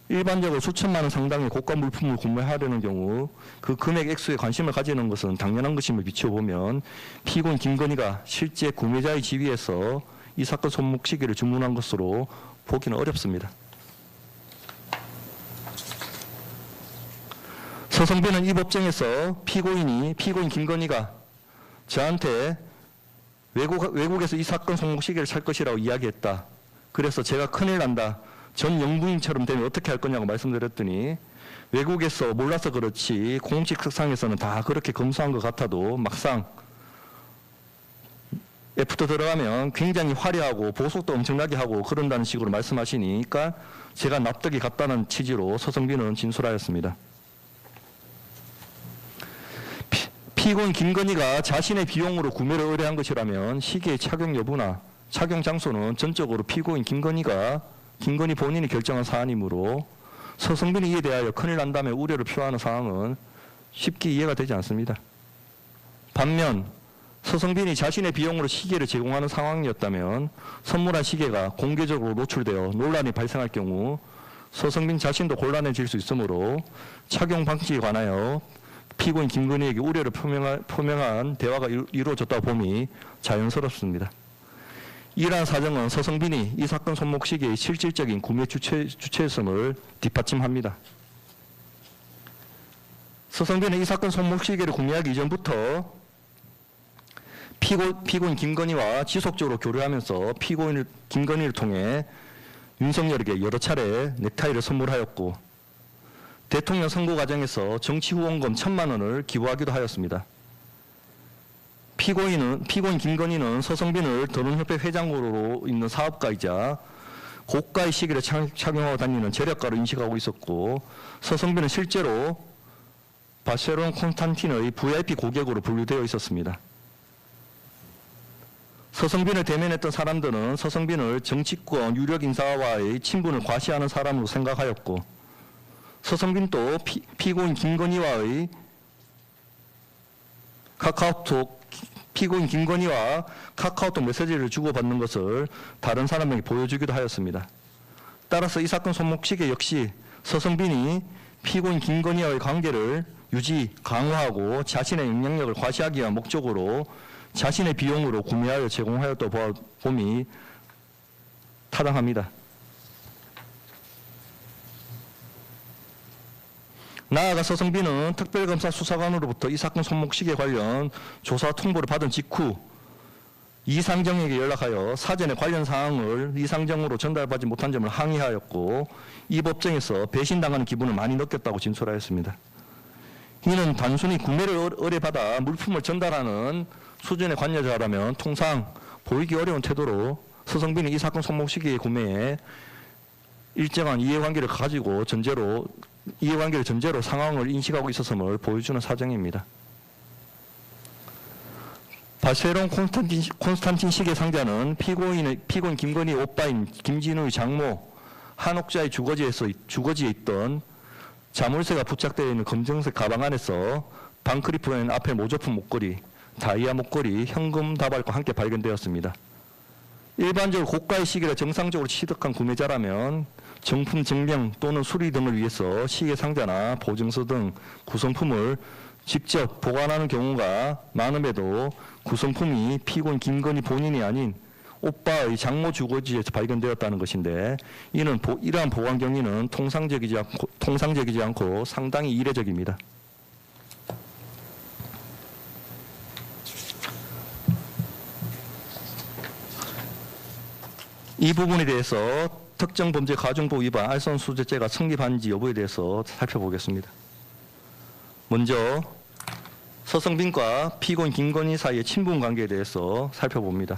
일반적으로 수천만 원 상당의 고가 물품을 구매하려는 경우 그 금액 액수에 관심을 가지는 것은 당연한 것임을 비춰보면 피고인 김건희가 실제 구매자의 지위에서 이 사건 손목 시계를 주문한 것으로 보기는 어렵습니다. 서성빈은 이 법정에서 피고인 김건희가 저한테 외국에서 이 사건 손목 시계를 살 것이라고 이야기했다. 그래서 제가 큰일 난다. 전 영부인처럼 되면 어떻게 할 거냐고 말씀드렸더니 외국에서 몰라서 그렇지 공식 석상에서는 다 그렇게 검수한 것 같아도 막상 애프터 들어가면 굉장히 화려하고 보석도 엄청나게 하고 그런다는 식으로 말씀하시니까 제가 납득이 갔다는 취지로 서성빈은 진술하였습니다. 피고인 김건희가 자신의 비용으로 구매를 의뢰한 것이라면 시계의 착용 여부나 착용 장소는 전적으로 피고인 김건희 본인이 결정한 사안이므로 서성빈이 이에 대하여 큰일 난다며 우려를 표하는 상황은 쉽게 이해가 되지 않습니다. 반면 서성빈이 자신의 비용으로 시계를 제공하는 상황이었다면 선물한 시계가 공개적으로 노출되어 논란이 발생할 경우 서성빈 자신도 곤란해질 수 있으므로 착용 방식에 관하여 피고인 김건희에게 우려를 표명한 대화가 이루어졌다고 봄이 자연스럽습니다. 이러한 사정은 서성빈이 이 사건 손목 시계의 실질적인 구매 주체성을 뒷받침합니다. 서성빈은 이 사건 손목 시계를 구매하기 이전부터 피고인 김건희와 지속적으로 교류하면서 피고인 김건희를 통해 윤석열에게 여러 차례 넥타이를 선물하였고 대통령 선거 과정에서 정치 후원금 1,000만 원을 기부하기도 하였습니다. 피고인 김건희는 서성빈을 더론협회 회장으로 있는 사업가이자 고가의 시계를 착용하고 다니는 재력가로 인식하고 있었고 서성빈은 실제로 바세론 콘스탄틴의 VIP 고객으로 분류되어 있었습니다. 서성빈을 대면했던 사람들은 서성빈을 정치권 유력 인사와의 친분을 과시하는 사람으로 생각하였고 서성빈도 피고인 김건희와의 피고인 김건희와 카카오톡 메시지를 주고받는 것을 다른 사람에게 보여주기도 하였습니다. 따라서 이 사건 손목시계 역시 서성빈이 피고인 김건희와의 관계를 강화하고 자신의 영향력을 과시하기 위한 목적으로 자신의 비용으로 구매하여 제공하였다 봄이 타당합니다. 나아가 서성빈은 특별검사 수사관으로부터 이 사건 손목시계 관련 조사 통보를 받은 직후 이상정에게 연락하여 사전에 관련 사항을 이상정으로 전달받지 못한 점을 항의하였고 이 법정에서 배신당하는 기분을 많이 느꼈다고 진술하였습니다. 이는 단순히 구매를 의뢰받아 물품을 전달하는 수준의 관여자라면 통상 보이기 어려운 태도로 서성빈이 이 사건 손목시계의 구매에 일정한 이해관계를 전제로 상황을 인식하고 있었음을 보여주는 사정입니다. 바세론 콘스탄틴 시계 상자는 피고인 김건희 오빠인 김진우의 장모 한옥자의 주거지에 있던 자물쇠가 부착되어 있는 검정색 가방 안에서 반크리프엔 앞에 모조품 목걸이, 다이아 목걸이, 현금 다발과 함께 발견되었습니다. 일반적으로 고가의 시계를 정상적으로 취득한 구매자라면 정품 증명 또는 수리 등을 위해서 시계 상자나 보증서 등 구성품을 직접 보관하는 경우가 많음에도 구성품이 피고인 김건희 본인이 아닌 오빠의 장모 주거지에서 발견되었다는 것인데 이러한 보관 경위는 통상적이지 않고 상당히 이례적입니다. 이 부분에 대해서 특정범죄 가중법 위반 알선수재죄가 성립한지 여부에 대해서 살펴보겠습니다. 먼저 서성빈과 피고인 김건희 사이의 친분 관계에 대해서 살펴봅니다.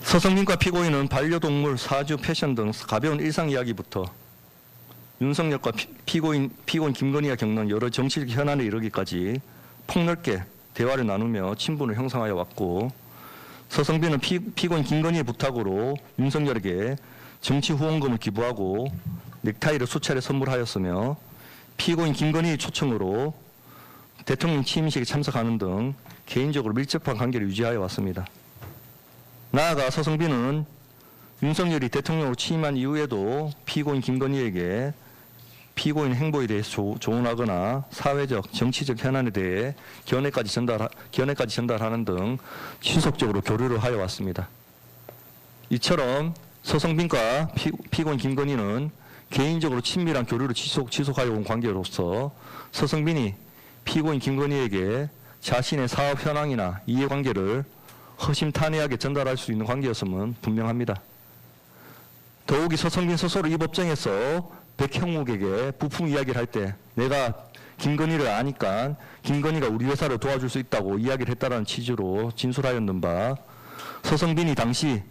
서성빈과 피고인은 반려동물, 사주, 패션 등 가벼운 일상 이야기부터 윤석열과 피고인 김건희가 겪는 여러 정치적 현안에 이르기까지 폭넓게 대화를 나누며 친분을 형성하여 왔고 서성빈은 피고인 김건희의 부탁으로 윤석열에게 정치 후원금을 기부하고 넥타이를 수차례 선물하였으며 피고인 김건희의 초청으로 대통령 취임식에 참석하는 등 개인적으로 밀접한 관계를 유지하여 왔습니다. 나아가 서성빈은 윤석열이 대통령으로 취임한 이후에도 피고인 김건희에게 피고인 행보에 대해서 조언하거나 사회적, 정치적 현안에 대해 견해까지 전달하는 등 지속적으로 교류를 하여 왔습니다. 이처럼 서성빈과 피고인 김건희는 개인적으로 친밀한 교류를 지속하여 온 관계로서 서성빈이 피고인 김건희에게 자신의 사업 현황이나 이해관계를 허심탄회하게 전달할 수 있는 관계였음은 분명합니다. 더욱이 서성빈 스스로 이 법정에서 백형욱에게 부품 이야기를 할 때 내가 김건희를 아니까 김건희가 우리 회사를 도와줄 수 있다고 이야기를 했다라는 취지로 진술하였는 바 서성빈이 당시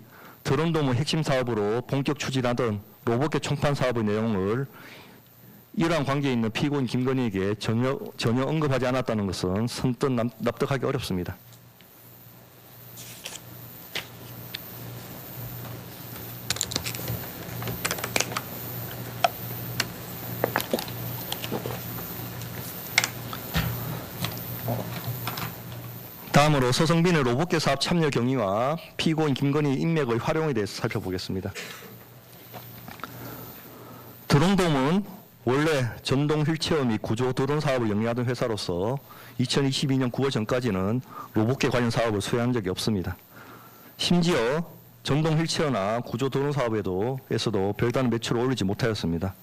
드론도무 핵심 사업으로 본격 추진하던 로봇계 총판 사업의 내용을 이러한 관계에 있는 피고인 김건희에게 전혀 언급하지 않았다는 것은 선뜻 납득하기 어렵습니다. 다음으로 서성빈의 로봇계 사업 참여 경위와 피고인 김건희 인맥의 활용에 대해서 살펴보겠습니다. 드론돔은 원래 전동 휠체어 및 구조 드론 사업을 영위하던 회사로서 2022년 9월 전까지는 로봇계 관련 사업을 수행한 적이 없습니다. 심지어 전동 휠체어나 구조 드론 사업에서도 별다른 매출을 올리지 못하였습니다.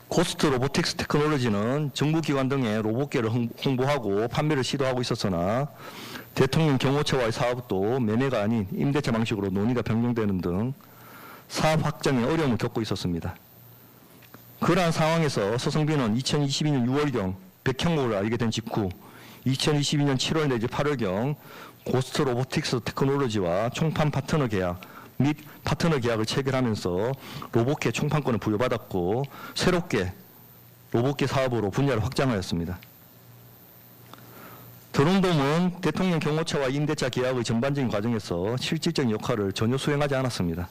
고스트 로보틱스 테크놀로지는 정부기관 등의 로봇계를 홍보하고 판매를 시도하고 있었으나 대통령 경호처와의 사업도 매매가 아닌 임대차 방식으로 논의가 변경되는 등 사업 확장에 어려움을 겪고 있었습니다. 그러한 상황에서 서성빈은 2022년 6월경 백형목을 알게 된 직후 2022년 7월 내지 8월경 고스트 로보틱스 테크놀로지와 총판 파트너 계약 및 파트너 계약을 체결하면서 로봇계 총판권을 부여받았고 새롭게 로봇계 사업으로 분야를 확장하였습니다. 드론돔은 대통령 경호처와 임대차 계약의 전반적인 과정에서 실질적인 역할을 전혀 수행하지 않았습니다.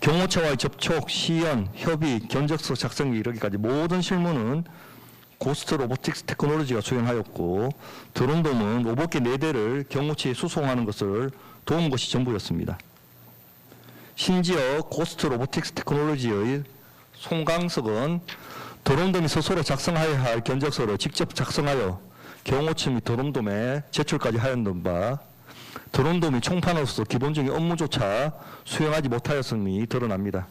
경호처와의 접촉, 시연, 협의, 견적서 작성에 이르기까지 모든 실무는 고스트 로보틱스 테크놀로지가 수행하였고 드론돔은 로봇계 4대를 경호처에 수송하는 것을 도운 것이 전부였습니다. 심지어 고스트 로보틱스 테크놀로지의 송강석은 드론돔이 스스로 작성하여야 할 견적서를 직접 작성하여 경호처 및 드론돔에 제출까지 하였던 바 드론돔이 총판으로서 기본적인 업무조차 수행하지 못하였음이 드러납니다.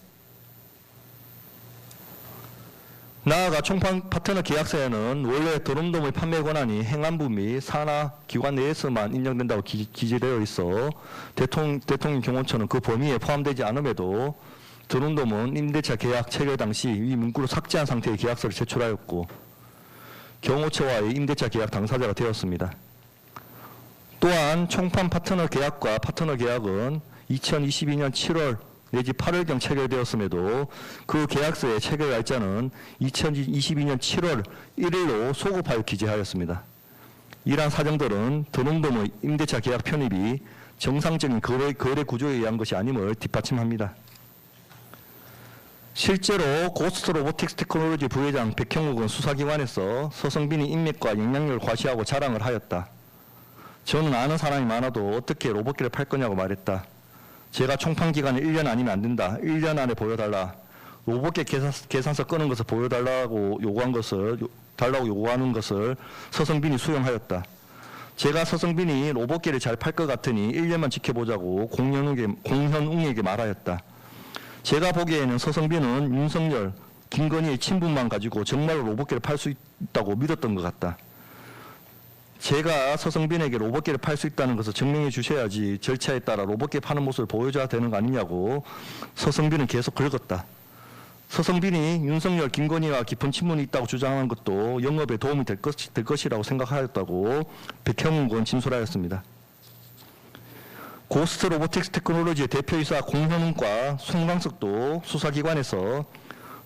나아가 총판 파트너 계약서에는 원래 드론돔의 판매 권한이 행안부 및 산하 기관 내에서만 인정된다고 기재되어 있어 대통령 경호처는 그 범위에 포함되지 않음에도 드론돔은 임대차 계약 체결 당시 이 문구를 삭제한 상태의 계약서를 제출하였고 경호처와의 임대차 계약 당사자가 되었습니다. 또한 총판 파트너 계약과 파트너 계약은 2022년 7월 내지 8월경 체결되었음에도 그 계약서의 체결 날짜는 2022년 7월 1일로 소급하여 기재하였습니다. 이러한 사정들은 드론돔의 임대차 계약 편입이 정상적인 거래 구조에 의한 것이 아님을 뒷받침합니다. 실제로 고스트 로보틱스 테크놀로지 부회장 백형욱은 수사기관에서 서성빈이 인맥과 영향력을 과시하고 자랑을 하였다. 저는 아는 사람이 많아도 어떻게 로봇기를 팔 거냐고 말했다. 제가 총판 기간에 1년 아니면 안 된다. 1년 안에 보여달라. 로봇계 계산서 끄는 것을 보여달라고 요구하는 것을 서성빈이 수용하였다. 제가 서성빈이 로봇계를 잘 팔 것 같으니 1년만 지켜보자고 공현웅에게 말하였다. 제가 보기에는 서성빈은 윤석열, 김건희의 친분만 가지고 정말로 로봇계를 팔 수 있다고 믿었던 것 같다. 제가 서성빈에게 로봇계를 팔 수 있다는 것을 증명해 주셔야지 절차에 따라 로봇계 파는 모습을 보여줘야 되는 거 아니냐고 서성빈은 계속 긁었다. 서성빈이 윤석열, 김건희와 깊은 친분이 있다고 주장한 것도 영업에 도움이 될 것이라고 생각하였다고 백형욱은 진술하였습니다. 고스트 로보틱스 테크놀로지의 대표이사 공현웅과 송강석도 수사기관에서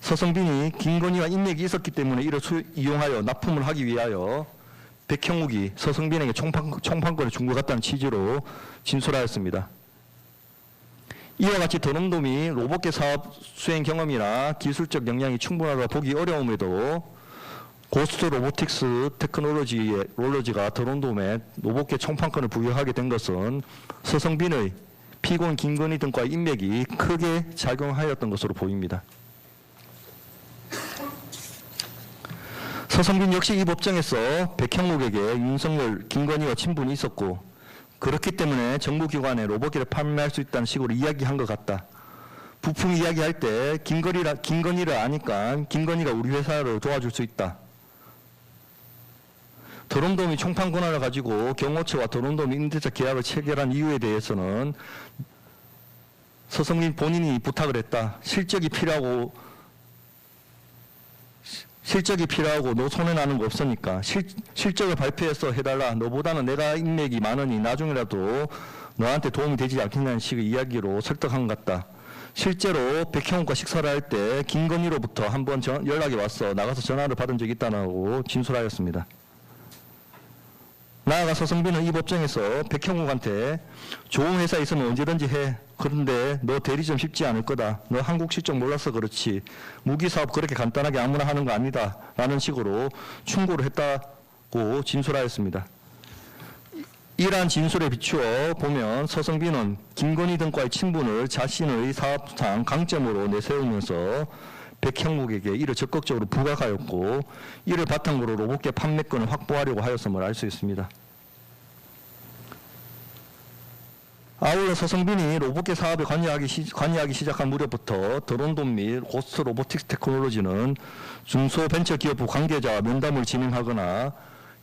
서성빈이 김건희와 인맥이 있었기 때문에 이를 이용하여 납품을 하기 위하여 백형욱이 서성빈에게 총판권을 준 것 같다는 취지로 진술하였습니다. 이와 같이 드론돔이 로봇계 사업 수행 경험이나 기술적 역량이 충분하다 보기 어려움에도 고스트 로보틱스 테크놀로지가 드론돔에 로봇계 총판권을 부여하게 된 것은 서성빈의 피고인 김건희 등과의 인맥이 크게 작용하였던 것으로 보입니다. 서성빈 역시 이 법정에서 백형욱에게 윤석열, 김건희와 친분이 있었고 그렇기 때문에 정부기관에 로봇기를 판매할 수 있다는 식으로 이야기한 것 같다. 부품 이야기할 때 김건희를 아니까 김건희가 우리 회사를 도와줄 수 있다. 드론돔이 총판 권한을 가지고 경호처와 드론돔 임대차 계약을 체결한 이유에 대해서는 서성빈 본인이 부탁을 했다. 실적이 필요하고 너 손해 나는 거 없으니까 실적을 발표해서 해달라. 너보다는 내가 인맥이 많으니 나중에라도 너한테 도움이 되지 않겠냐는 식의 이야기로 설득한 것 같다. 실제로 백형욱과 식사를 할 때 김건희로부터 한번 연락이 왔어. 나가서 전화를 받은 적이 있다고 진술하였습니다. 나아가 서성빈은 이 법정에서 백형욱한테 좋은 회사 있으면 언제든지 해. 그런데 너 대리 좀 쉽지 않을 거다. 너 한국 실적 몰라서 그렇지. 무기사업 그렇게 간단하게 아무나 하는 거 아니다. 라는 식으로 충고를 했다고 진술하였습니다. 이러한 진술에 비추어 보면 서성빈은 김건희 등과의 친분을 자신의 사업상 강점으로 내세우면서 백형욱에게 이를 적극적으로 부각하였고 이를 바탕으로 로봇계 판매권을 확보하려고 하였음을 알 수 있습니다. 아울러 서성빈이 로봇계 사업에 관여하기 시작한 무렵부터 드론돔 및 고스트 로보틱스 테크놀로지는 중소벤처기업부 관계자와 면담을 진행하거나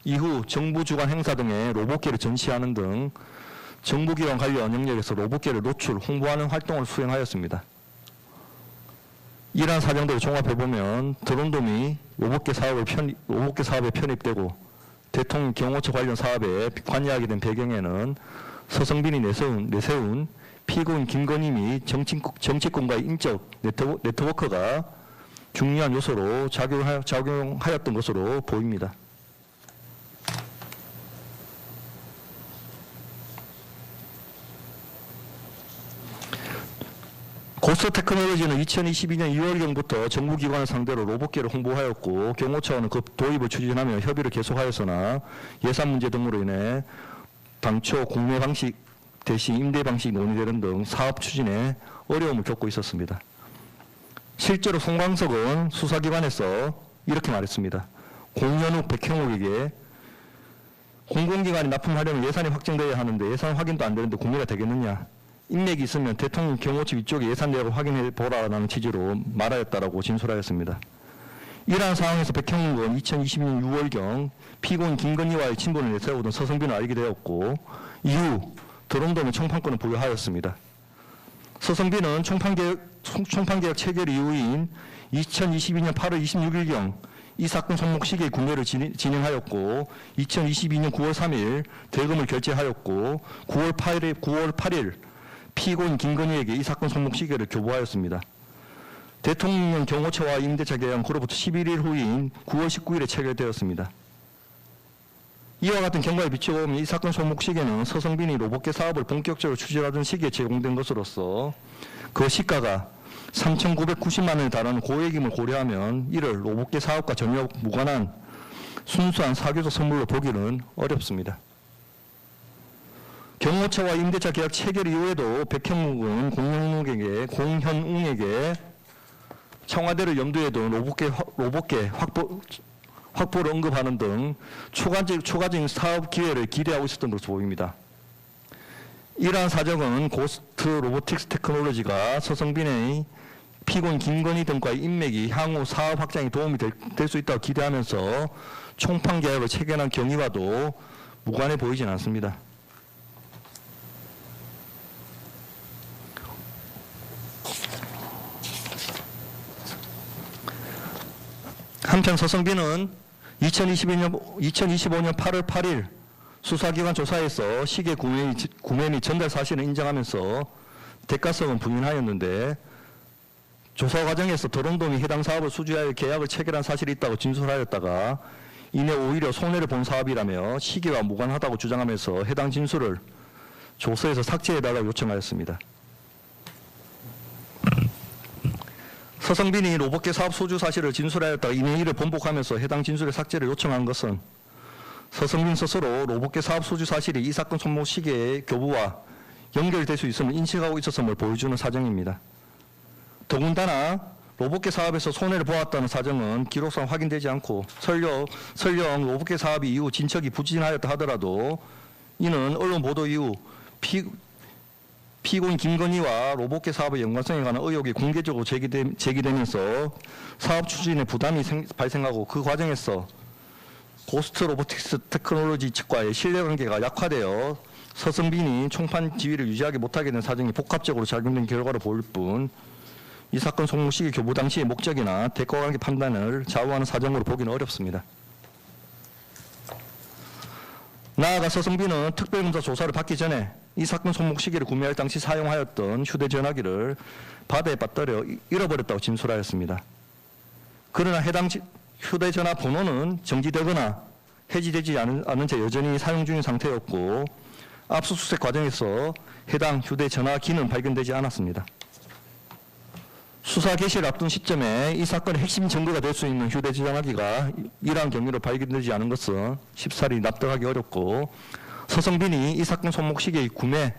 이후 정부 주관 행사 등의 로봇계를 전시하는 등 정부기관 관련 영역에서 로봇계를 노출, 홍보하는 활동을 수행하였습니다. 이러한 사정들을 종합해보면 드론돔이 로봇계 사업에 편입되고 대통령 경호처 관련 사업에 관여하게 된 배경에는 서성빈이 내세운 피고인 김건희 및 정치권과의 인적 네트워크가 중요한 요소로 작용하였던 것으로 보입니다. 고스트테크놀로지는 2022년 2월경부터 정부기관을 상대로 로봇계를 홍보하였고 경호처는 그 도입을 추진하며 협의를 계속하였으나 예산 문제 등으로 인해 당초 공매 방식 대신 임대 방식이 논의되는 등 사업 추진에 어려움을 겪고 있었습니다. 실제로 송광석은 수사기관에서 이렇게 말했습니다. 공연 후 백형욱에게 공공기관이 납품하려면 예산이 확정되어야 하는데 예산 확인도 안 되는데 공개가 되겠느냐. 인맥이 있으면 대통령 경호처 위쪽에 예산 내역을 확인해 보라라는 취지로 말하였다라고 진술하였습니다. 이러한 상황에서 백형욱은 2022년 6월경 피고인 김건희와의 친분을 내세우던 서성빈을 알게 되었고 이후 드론돔의 총판권을 부여하였습니다. 서성빈은 총판계약 체결 이후인 2022년 8월 26일경 이 사건 손목 시기의 구매를 진행하였고 2022년 9월 3일 대금을 결제하였고 9월 8일 피고인 김건희에게 이 사건 손목 시계를 교부하였습니다. 대통령 경호처와 임대차 계약은 그로부터 11일 후인 9월 19일에 체결되었습니다. 이와 같은 경과에 비추어보면 이 사건 손목 시계는 서성빈이 로봇계 사업을 본격적으로 추진하던 시기에 제공된 것으로서 그 시가가 3,990만 원에 달하는 고액임을 고려하면 이를 로봇계 사업과 전혀 무관한 순수한 사교적 선물로 보기는 어렵습니다. 경호처와 임대차 계약 체결 이후에도 백형욱은 공현웅에게 청와대를 염두에 둔 로봇계 확보를 언급하는 등 추가적인 사업 기회를 기대하고 있었던 것으로 보입니다. 이러한 사정은 고스트 로보틱스 테크놀로지가 서성빈의 피고인 김건희 등과의 인맥이 향후 사업 확장에 도움이 될 수 있다고 기대하면서 총판 계약을 체결한 경위와도 무관해 보이진 않습니다. 한편 서성빈은 2025년 8월 8일 수사기관 조사에서 시계 구매 및 전달 사실을 인정하면서 대가성은 부인하였는데 조사 과정에서 드론돔이 해당 사업을 수주하여 계약을 체결한 사실이 있다고 진술하였다가 이내 오히려 손해를 본 사업이라며 시기와 무관하다고 주장하면서 해당 진술을 조서에서 삭제해달라고 요청하였습니다. 서성빈이 로봇계 사업 소주 사실을 진술하였다가 이내 이를 번복하면서 해당 진술의 삭제를 요청한 것은 서성빈 스스로 로봇계 사업 소주 사실이 이 사건 손목 시기의 교부와 연결될 수 있음을 인식하고 있었음을 보여주는 사정입니다. 더군다나 로봇계 사업에서 손해를 보았다는 사정은 기록상 확인되지 않고 설령 로봇계 사업이 이후 진척이 부진하였다 하더라도 이는 언론 보도 이후 피고인 김건희와 로봇계 사업의 연관성에 관한 의혹이 공개적으로 제기되면서 사업 추진에 부담이 발생하고 그 과정에서 고스트 로보틱스 테크놀로지 측과의 신뢰관계가 약화되어 서성빈이 총판 지위를 유지하지 못하게 된 사정이 복합적으로 작용된 결과로 보일 뿐 이 사건 손목 시기 교부 당시의 목적이나 대가관계 판단을 좌우하는 사정으로 보기는 어렵습니다. 나아가 서성빈은 특별검사 조사를 받기 전에 이 사건 손목 시기를 구매할 당시 사용하였던 휴대전화기를 바다에 빠뜨려 잃어버렸다고 진술하였습니다. 그러나 해당 휴대전화 번호는 정지되거나 해지되지 않은 채 여전히 사용 중인 상태였고 압수수색 과정에서 해당 휴대전화기는 발견되지 않았습니다. 수사 개시를 앞둔 시점에 이 사건의 핵심 증거가 될 수 있는 휴대전화기가 이러한 경위로 발견되지 않은 것은 쉽사리 납득하기 어렵고 서성빈이 이 사건 손목 시기의 구매,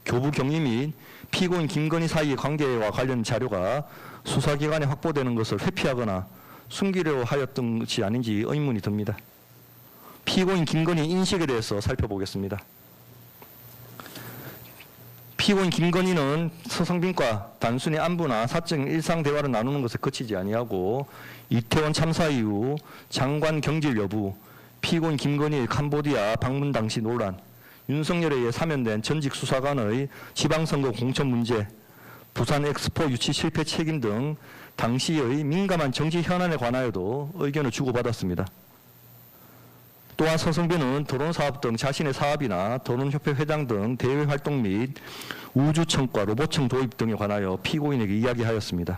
교부 경위 및 피고인 김건희 사이의 관계와 관련 자료가 수사기관에 확보되는 것을 회피하거나 숨기려 하였던 것이 아닌지 의문이 듭니다. 피고인 김건희 인식에 대해서 살펴보겠습니다. 피고인 김건희는 서성빈과 단순히 안부나 사적인 일상 대화를 나누는 것에 그치지 아니하고 이태원 참사 이후 장관 경질 여부, 피고인 김건희의 캄보디아 방문 당시 논란, 윤석열에 의해 사면된 전직 수사관의 지방선거 공천 문제, 부산 엑스포 유치 실패 책임 등 당시의 민감한 정치 현안에 관하여도 의견을 주고받았습니다. 또한 서성빈은 드론사업 등 자신의 사업이나 드론협회 회장 등 대외 활동 및 우주청과 로봇청 도입 등에 관하여 피고인에게 이야기하였습니다.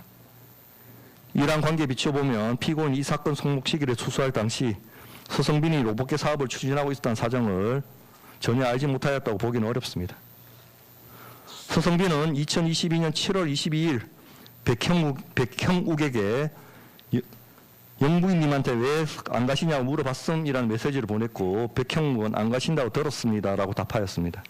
이러한 관계에 비춰보면 피고인이 이 사건 송목 시기를 수수할 당시 서성빈이 로봇계 사업을 추진하고 있었다는 사정을 전혀 알지 못하였다고 보기는 어렵습니다. 서성빈은 2022년 7월 22일 백형욱에게 영부인님한테 왜 안 가시냐고 물어봤음이라는 메시지를 보냈고 백형욱은 안 가신다고 들었습니다라고 답하였습니다.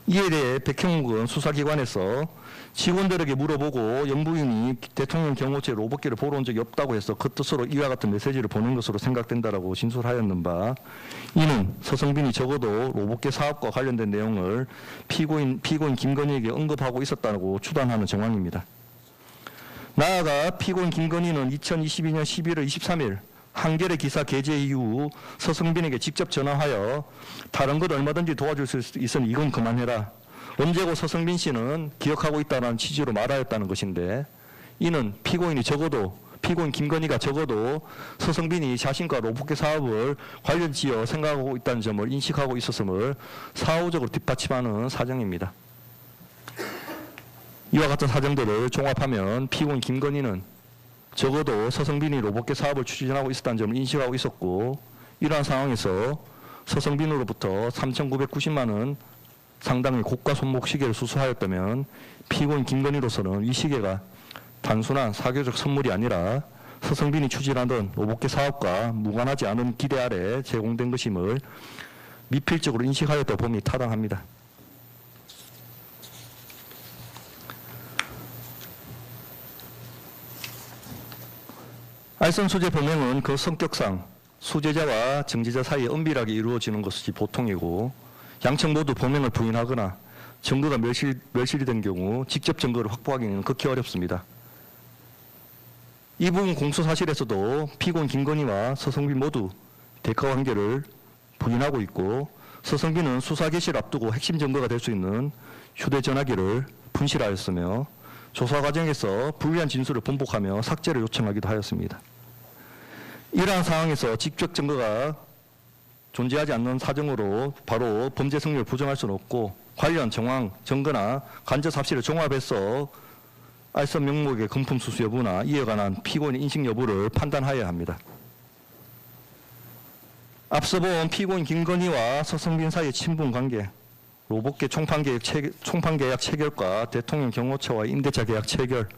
이에 대해 백형욱은 수사기관에서 직원들에게 물어보고 영부인이 대통령 경호처에 로봇기를 보러 온 적이 없다고 해서 그 뜻으로 이와 같은 메시지를 보낸 것으로 생각된다라고 진술하였는 바, 이는 서성빈이 적어도 로봇기 사업과 관련된 내용을 피고인 김건희에게 언급하고 있었다고 추단하는 정황입니다. 나아가 피고인 김건희는 2022년 11월 23일 한겨레 기사 게재 이후 서성빈에게 직접 전화하여 다른 것 얼마든지 도와줄 수 있으니 이건 그만해라. 언제고 서성빈 씨는 기억하고 있다는 취지로 말하였다는 것인데, 이는 피고인 김건희가 적어도 서성빈이 자신과 로봇계 사업을 관련지어 생각하고 있다는 점을 인식하고 있었음을 사후적으로 뒷받침하는 사정입니다. 이와 같은 사정들을 종합하면 피고인 김건희는 적어도 서성빈이 로봇계 사업을 추진하고 있었다는 점을 인식하고 있었고, 이러한 상황에서 서성빈으로부터 3,990만 원 상당의 고가 손목 시계를 수수하였다면 피고인 김건희로서는 이 시계가 단순한 사교적 선물이 아니라 서성빈이 추진하던 로봇계 사업과 무관하지 않은 기대 아래 제공된 것임을 미필적으로 인식하였다 봄이 타당합니다. 알선 수재 범행은 그 성격상 수재자와 정재자 사이에 은밀하게 이루어지는 것이 보통이고, 양측 모두 범행을 부인하거나 증거가 멸실이 된 경우 직접 증거를 확보하기는 극히 어렵습니다. 이 부분 공소 사실에서도 피고인 김건희와 서성빈 모두 대가 관계를 부인하고 있고, 서성빈은 수사 개시를 앞두고 핵심 증거가 될 수 있는 휴대전화기를 분실하였으며 조사 과정에서 불리한 진술을 번복하며 삭제를 요청하기도 하였습니다. 이러한 상황에서 직접 증거가 존재하지 않는 사정으로 바로 범죄 성립을 부정할 수는 없고, 관련 정황, 증거나 간접 삽시를 종합해서 알선 명목의 금품 수수 여부나 이에 관한 피고인의 인식 여부를 판단하여야 합니다. 앞서 본 피고인 김건희와 서성빈 사이의 친분 관계, 로봇계 총판계약 체결과 대통령 경호처와의 임대차 계약 체결,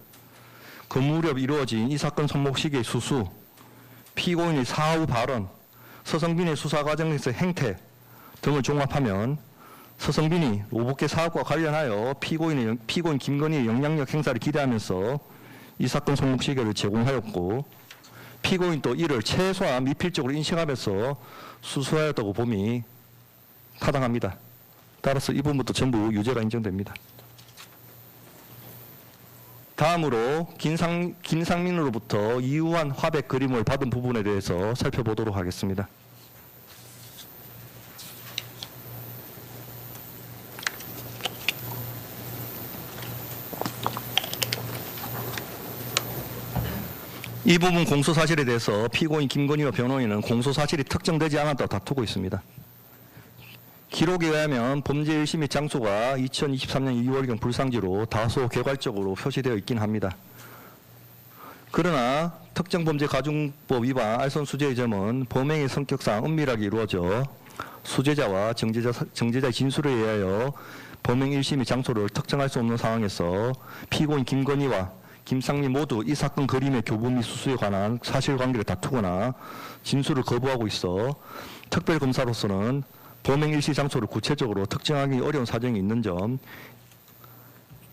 그 무렵 이루어진 이 사건 손목 시기의 수수, 피고인의 사후 발언, 서성빈의 수사 과정에서 행태 등을 종합하면 서성빈이 로봇계 사업과 관련하여 피고인 김건희의 영향력 행사를 기대하면서 이 사건 손목 시계를 제공하였고, 피고인도 이를 최소한 미필적으로 인식하면서 수수하였다고 봄이 타당합니다. 따라서 이 부분부터 전부 유죄가 인정됩니다. 다음으로 김상민으로부터 이유한 화백 그림을 받은 부분에 대해서 살펴보도록 하겠습니다. 이 부분 공소사실에 대해서 피고인 김건희와 변호인은 공소사실이 특정되지 않았다고 다투고 있습니다. 기록에 의하면 범죄 일시 및 장소가 2023년 2월경 불상지로 다소 개괄적으로 표시되어 있긴 합니다. 그러나 특정범죄가중법 위반 알선 수재의 점은 범행의 성격상 은밀하게 이루어져 수재자와 정재자의 진술에 의하여 범행 일시 및 장소를 특정할 수 없는 상황에서 피고인 김건희와 김상민 모두 이 사건 그림의 교부 및 수수에 관한 사실관계를 다투거나 진술을 거부하고 있어 특별검사로서는 범행 일시 장소를 구체적으로 특정하기 어려운 사정이 있는 점,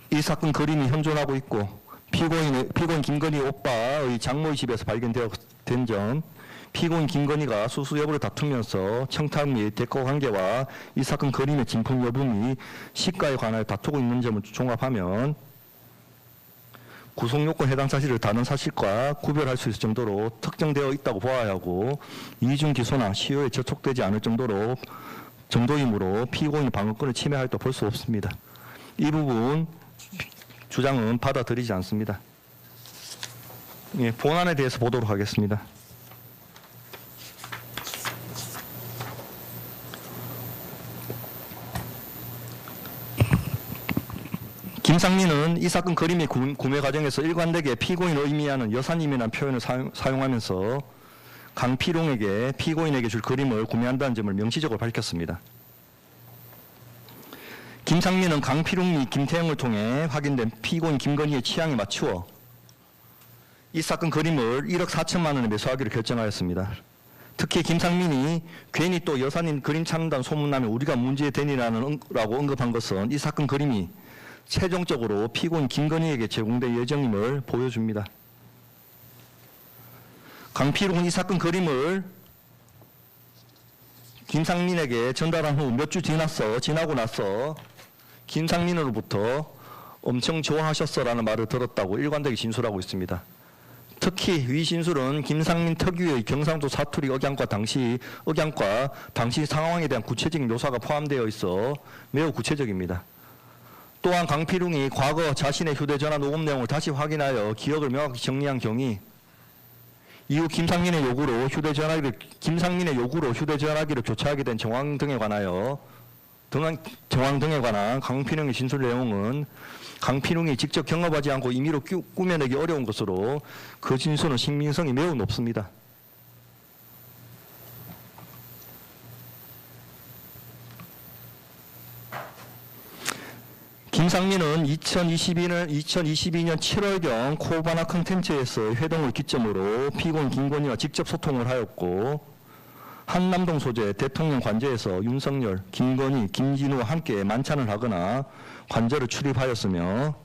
이 사건 그림이 현존하고 있고 피고인 김건희 오빠의 장모의 집에서 발견된 점, 피고인 김건희가 수수 여부를 다투면서 청탁 및 대가 관계와 이 사건 그림의 진품 여부 및 시가에 관하여 다투고 있는 점을 종합하면 구속요건 해당 사실을 다른 사실과 구별할 수 있을 정도로 특정되어 있다고 보아야 하고, 이중 기소나 시효에 저촉되지 않을 정도이므로 피고인의 방어권을 침해하였다 볼 수 없습니다. 이 부분 주장은 받아들이지 않습니다. 예, 본안에 대해서 보도록 하겠습니다. 김상민은 이 사건 그림의 구매 과정에서 일관되게 피고인을 의미하는 여사님이라는 표현을 사용하면서 강피롱에게 피고인에게 줄 그림을 구매한다는 점을 명시적으로 밝혔습니다. 김상민은 강피롱 및 김태형을 통해 확인된 피고인 김건희의 취향에 맞추어 이 사건 그림을 1억 4천만 원에 매수하기로 결정하였습니다. 특히 김상민이 괜히 또 여사님 그림 찾는다는 소문나면 우리가 문제되니라고 언급한 것은 이 사건 그림이 최종적으로 피고인 김건희에게 제공될 예정임을 보여줍니다. 강피롱은 이 사건 그림을 김상민에게 전달한 후 몇 주 지나고 나서 김상민으로부터 엄청 좋아하셨어라는 말을 들었다고 일관되게 진술하고 있습니다. 특히 위 진술은 김상민 특유의 경상도 사투리 억양과 당시 상황에 대한 구체적인 묘사가 포함되어 있어 매우 구체적입니다. 또한 강피룽이 과거 자신의 휴대전화 녹음 내용을 다시 확인하여 기억을 명확히 정리한 경위 이후 김상민의 요구로 휴대전화기를 교체하게 된 정황 등에 관한 강피룽의 진술 내용은 강피룽이 직접 경험하지 않고 임의로 꾸며내기 어려운 것으로 그 진술은 신빙성이 매우 높습니다. 김상민은 2022년 7월경 코바나 컨텐츠에서 회동을 기점으로 피고인 김건희와 직접 소통을 하였고 한남동 소재 대통령 관저에서 윤석열, 김건희, 김진우와 함께 만찬을 하거나 관저를 출입하였으며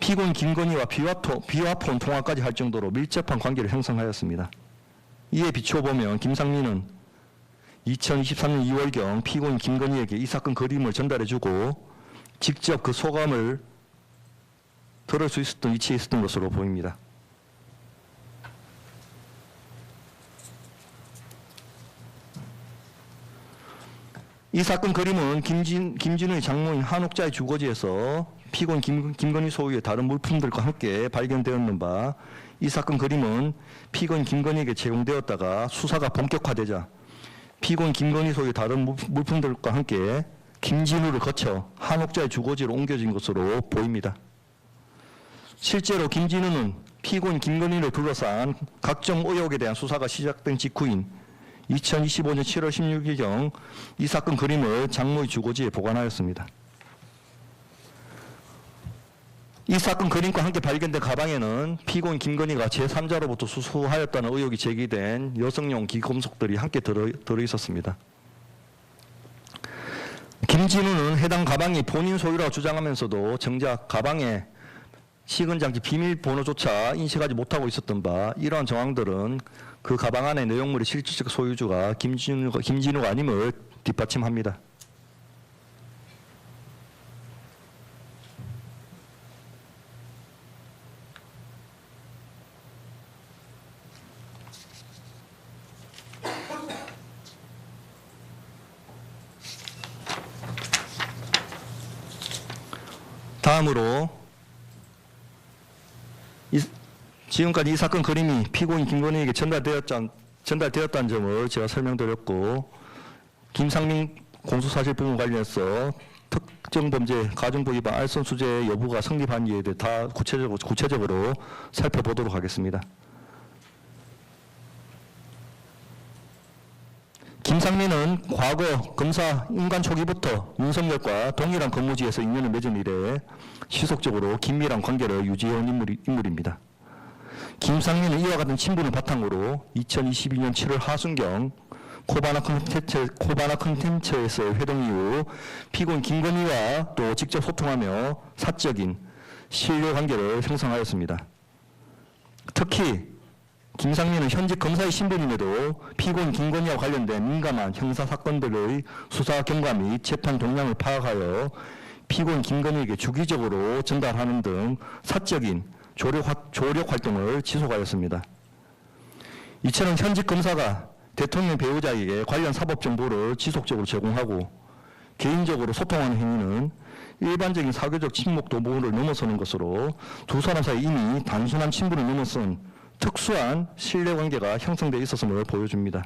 피고인 김건희와 비화폰 통화까지 할 정도로 밀접한 관계를 형성하였습니다. 이에 비추어 보면 김상민은 2023년 2월경 피고인 김건희에게 이 사건 그림을 전달해주고 직접 그 소감을 들을 수 있었던 위치에 있었던 것으로 보입니다. 이 사건 그림은 김진우의 장모인 한옥자의 주거지에서 피고인 김건희 소유의 다른 물품들과 함께 발견되었는 바 이 사건 그림은 피고인 김건희에게 제공되었다가 수사가 본격화되자 피고인 김건희 소유의 다른 물품들과 함께 김진우를 거쳐 한옥자의 주거지로 옮겨진 것으로 보입니다. 실제로 김진우는 피고인 김건희를 둘러싼 각종 의혹에 대한 수사가 시작된 직후인 2025년 7월 16일경 이 사건 그림을 장모의 주거지에 보관하였습니다. 이 사건 그림과 함께 발견된 가방에는 피고인 김건희가 제3자로부터 수수하였다는 의혹이 제기된 여성용 기금속들이 함께 들어있었습니다. 김진우는 해당 가방이 본인 소유라고 주장하면서도 정작 가방에 식은장치 비밀번호조차 인식하지 못하고 있었던 바 이러한 정황들은 그 가방 안의 내용물의 실질적 소유주가 김진우가 아님을 뒷받침합니다. 다음으로 지금까지 이 사건 그림이 피고인 김건희에게 전달되었다는 점을 제가 설명드렸고 김상민 공소사실부분 관련해서 특정범죄 가중법 위반 알선수재 여부가 성립한지에 대해 다 구체적으로 살펴보도록 하겠습니다. 김상민은 과거 검사 임관 초기부터 윤석열과 동일한 근무지에서 인연을 맺은 이래 지속적으로 긴밀한 관계를 유지해온 인물입니다. 김상민은 이와 같은 친분을 바탕으로 2022년 7월 하순경 코바나 컨텐츠에서의 회동 이후 피고인 김건희와 또 직접 소통하며 사적인 신뢰 관계를 형성하였습니다. 특히 김상민은 현직 검사의 신분임에도 피고인 김건희와 관련된 민감한 형사 사건들의 수사 경과 및 재판 동향을 파악하여 피고인 김건희에게 주기적으로 전달하는 등 사적인 조력 활동을 지속하였습니다. 이처럼 현직 검사가 대통령 배우자에게 관련 사법 정보를 지속적으로 제공하고 개인적으로 소통하는 행위는 일반적인 사교적 친목 도모를 넘어서는 것으로 두 사람 사이 이미 단순한 친분을 넘어선 특수한 신뢰관계가 형성되어 있었음을 보여줍니다.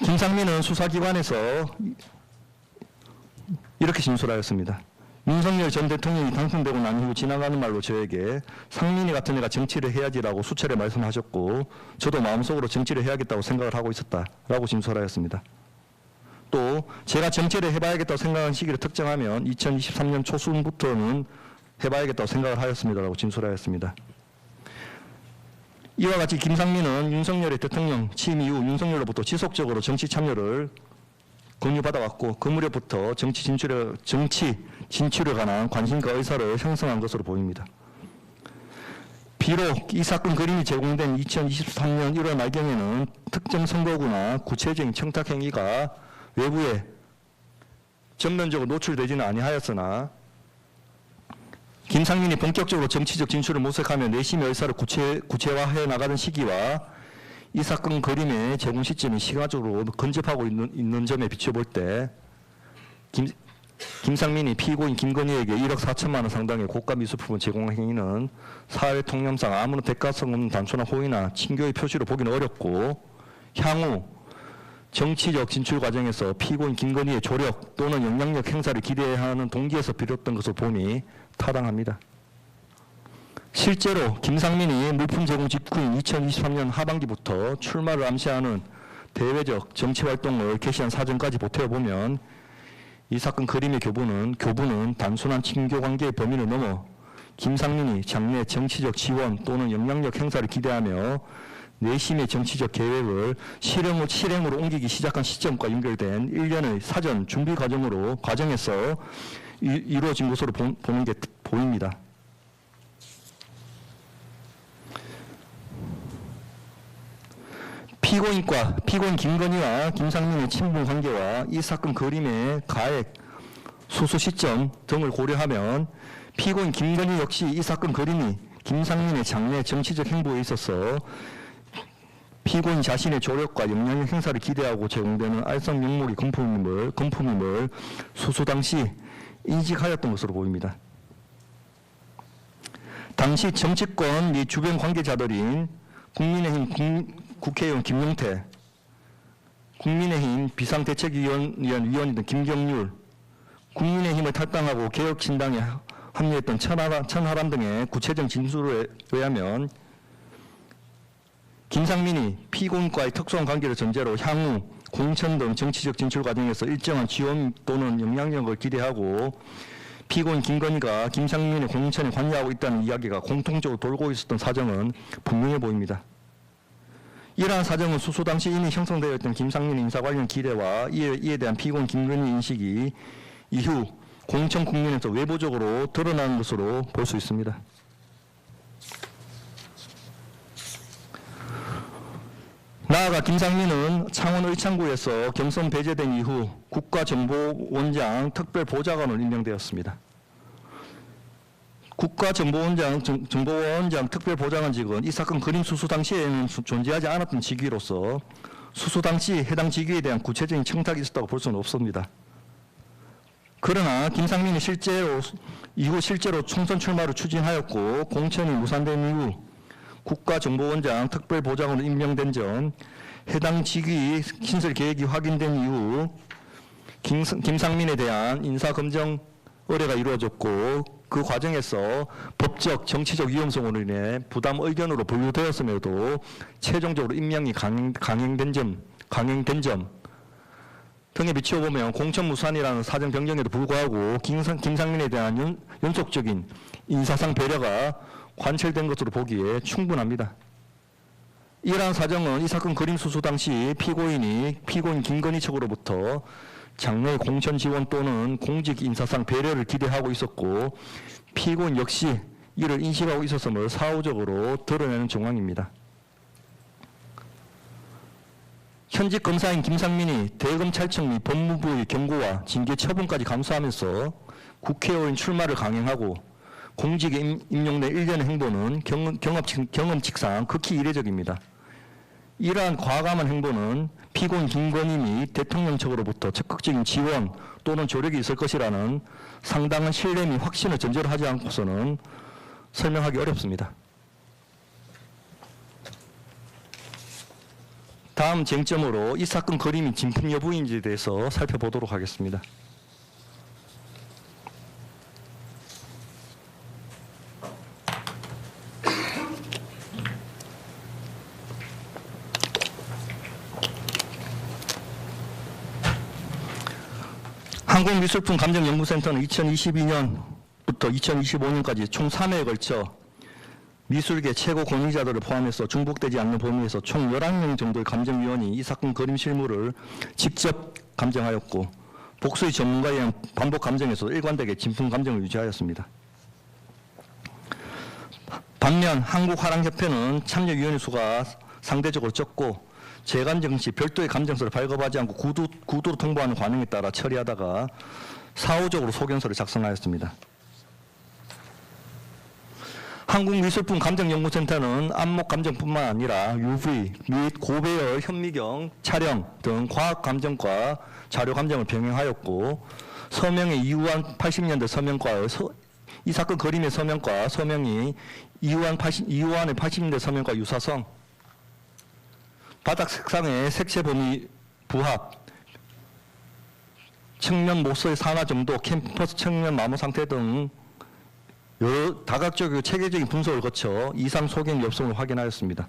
김상민은 수사기관에서 이렇게 진술하였습니다. 윤석열 전 대통령이 당선되고 난 이후 지나가는 말로 저에게 상민이 같은 애가 정치를 해야지라고 수차례 말씀하셨고 저도 마음속으로 정치를 해야겠다고 생각을 하고 있었다라고 진술하였습니다. 또 제가 정치를 해봐야겠다고 생각한 시기를 특정하면 2023년 초순부터는 해봐야겠다고 생각을 하였습니다라고 진술하였습니다. 이와 같이 김상민은 윤석열의 대통령 취임 이후 윤석열로부터 지속적으로 정치 참여를 권유받아왔고 그 무렵부터 정치 진출에 관한 관심과 의사를 형성한 것으로 보입니다. 비록 이 사건 그림이 제공된 2023년 1월 말경에는 특정 선거구나 구체적인 청탁 행위가 외부에 전면적으로 노출되지는 아니하였으나 김상민이 본격적으로 정치적 진출을 모색하며 내심의 의사를 구체화해 나가는 시기와 이 사건 그림의 제공 시점이 시간적으로 근접하고 있는 점에 비춰볼 때 김상민이 피고인 김건희에게 1억 4천만 원 상당의 고가 미술품을 제공한 행위는 사회 통념상 아무런 대가성 없는 단순한 호의나 친교의 표시로 보기는 어렵고 향후 정치적 진출 과정에서 피고인 김건희의 조력 또는 영향력 행사를 기대하는 동기에서 비롯된 것을 보니 타당합니다. 실제로 김상민이 물품 제공 직후인 2023년 하반기부터 출마를 암시하는 대외적 정치활동을 개시한 사정까지 보태어보면 이 사건 그림의 교부는 단순한 친교관계의 범위를 넘어 김상민이 장래 정치적 지원 또는 영향력 행사를 기대하며 내심의 정치적 계획을 실행으로 옮기기 시작한 시점과 연결된 일련의 사전 준비 과정에서 이루어진 것으로 보는 게 보입니다. 피고인 김건희와 김상민의 친분 관계와 이 사건 그림의 가액, 수수 시점 등을 고려하면 피고인 김건희 역시 이 사건 그림이 김상민의 장래 정치적 행보에 있어서 피고인 자신의 조력과 영향력 행사를 기대하고 제공되는 알선 명목의 금품임을 수수 당시 인식하였던 것으로 보입니다. 당시 정치권 및 주변 관계자들인 국민의힘 국회의원 김용태, 국민의힘 비상대책위원이던 김경률, 국민의힘을 탈당하고 개혁신당에 합류했던 천하람 등의 구체적 진술에 의하면 김상민이 피고인과의 특수한 관계를 전제로 향후 공천 등 정치적 진출 과정에서 일정한 지원 또는 영향력을 기대하고 피고인 김건희가 김상민의 공천에 관여하고 있다는 이야기가 공통적으로 돌고 있었던 사정은 분명해 보입니다. 이러한 사정은 수수 당시 이미 형성되어 있던 김상민 인사 관련 기대와 이에 대한 피고인 김건희 인식이 이후 공천 국면에서 외부적으로 드러나는 것으로 볼 수 있습니다. 나아가 김상민은 창원 의창구에서 경선 배제된 이후 국가정보원장 특별보좌관으로 임명되었습니다. 국가정보원장 특별보좌관직은 이 사건 그림 수수 당시에는 존재하지 않았던 직위로서 수수 당시 해당 직위에 대한 구체적인 청탁이 있었다고 볼 수는 없습니다. 그러나 김상민이 실제로 총선 출마를 추진하였고 공천이 무산된 이후 국가정보원장 특별보좌관으로 임명된 점, 해당 직위 신설 계획이 확인된 이후 김상민에 대한 인사검증 의뢰가 이루어졌고 그 과정에서 법적, 정치적 위험성으로 인해 부담 의견으로 분류되었음에도 최종적으로 임명이 강행된 점 등에 비춰보면 공천 무산이라는 사정 변경에도 불구하고 김상민에 대한 연속적인 인사상 배려가 관철된 것으로 보기에 충분합니다. 이러한 사정은 이 사건 그림 수수 당시 피고인 김건희 측으로부터 장래 공천 지원 또는 공직 인사상 배려를 기대하고 있었고 피고인 역시 이를 인식하고 있었음을 사후적으로 드러내는 정황입니다. 현직 검사인 김상민이 대검찰청 및 법무부의 경고와 징계 처분까지 감수하면서 국회의원 출마를 강행하고 공직에 임용된 일련의 행보는 경험칙상 극히 이례적입니다. 이러한 과감한 행보는 피고인 김건희 및 대통령 측으로부터 적극적인 지원 또는 조력이 있을 것이라는 상당한 신뢰 및 확신을 전제로 하지 않고서는 설명하기 어렵습니다. 다음 쟁점으로 이 사건 거림이 진품 여부인지에 대해서 살펴보도록 하겠습니다. 한국미술품 감정연구센터는 2022년부터 2025년까지 총 3회에 걸쳐 미술계 최고 권위자들을 포함해서 중복되지 않는 범위에서 총 11명 정도의 감정위원이 이 사건 그림 실물을 직접 감정하였고 복수의 전문가에 의한 반복 감정에서 일관되게 진품 감정을 유지하였습니다. 반면 한국화랑협회는 참여위원회 수가 상대적으로 적고 재감정 시 별도의 감정서를 발급하지 않고 구두로 통보하는 관행에 따라 처리하다가 사후적으로 소견서를 작성하였습니다. 한국미술품 감정연구센터는 안목 감정뿐만 아니라 UV 및 고배열 현미경 촬영 등 과학 감정과 자료 감정을 병행하였고 서명의 이우한 80년대 서명과의 이 사건 그림의 서명과 서명이 이우한의 80년대 서명과 유사성, 바닥 색상의 색채 범위 부합, 측면 모서의 산화 정도, 캠퍼스 측면 마모 상태 등 여러 다각적이고 체계적인 분석을 거쳐 이상 소견 엽성을 확인하였습니다.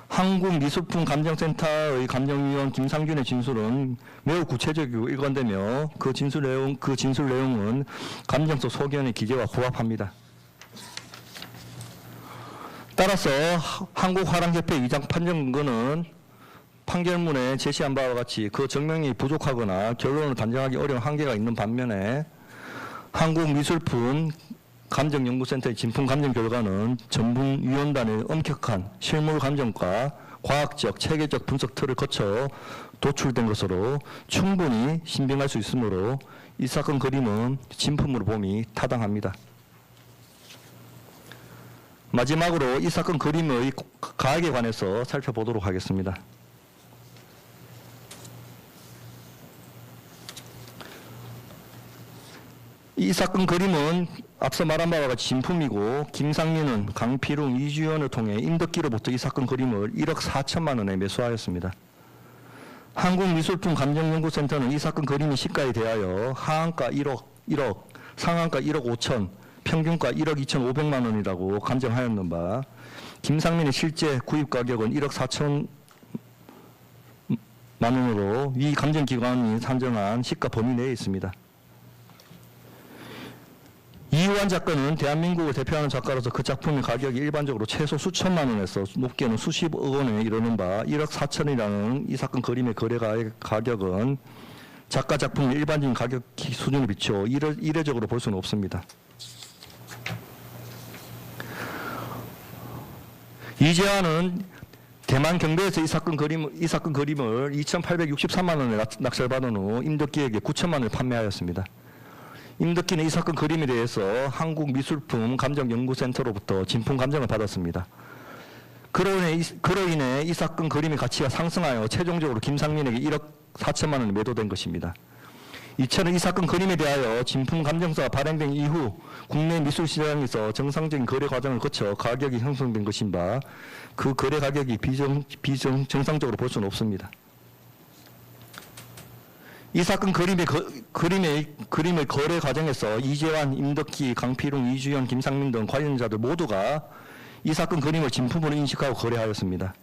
한국미술품 감정센터의 감정위원 김상균의 진술은 매우 구체적이고 일관되며 그 진술 내용은 감정서 소견의 기재와 부합합니다. 따라서 한국화랑협회 위장 판정 근거는 판결문에 제시한 바와 같이 그 증명이 부족하거나 결론을 단정하기 어려운 한계가 있는 반면에 한국미술품 감정연구센터의 진품 감정 결과는 전문위원단의 엄격한 실물 감정과 과학적, 체계적 분석 틀을 거쳐 도출된 것으로 충분히 신빙할 수 있으므로 이 사건 그림은 진품으로 봄이 타당합니다. 마지막으로 이 사건 그림의 가액에 관해서 살펴보도록 하겠습니다. 이 사건 그림은 앞서 말한 바와 같이 진품이고 김상민은 강필웅, 이주연을 통해 임덕기로부터 이 사건 그림을 1억 4천만 원에 매수하였습니다. 한국미술품 감정연구센터는 이 사건 그림의 시가에 대하여 하한가 1억, 상한가 1억 5천, 평균가 1억 2,500만 원이라고 감정하였는 바 김상민의 실제 구입 가격은 1억 4천만 원으로 이 감정기관이 산정한 시가 범위 내에 있습니다. 이우한 작가는 대한민국을 대표하는 작가로서 그 작품의 가격이 일반적으로 최소 수천만 원에서 높게는 수십억 원에 이르는 바 1억 4천이라는 이 사건 그림의 거래 가격은 작가 작품의 일반적인 가격 수준에 비추어 이례적으로 볼 수는 없습니다. 이재환은 대만 경배에서 이 사건 그림을 2,863만 원에 낙찰받은 후 임덕기에게 9천만 원에 판매하였습니다. 임덕기는 이 사건 그림에 대해서 한국미술품 감정연구센터로부터 진품 감정을 받았습니다. 그로 인해 이 사건 그림의 가치가 상승하여 최종적으로 김상민에게 1억 4천만 원이 매도된 것입니다. 이처럼 이 사건 그림에 대하여 진품 감정서가 발행된 이후 국내 미술시장에서 정상적인 거래 과정을 거쳐 가격이 형성된 것인 바 그 거래 가격이 정상적으로 볼 수는 없습니다. 이 사건 그림의 거래 과정에서 이재환, 임덕기, 강필웅, 이주연, 김상민 등 관련자들 모두가 이 사건 그림을 진품으로 인식하고 거래하였습니다.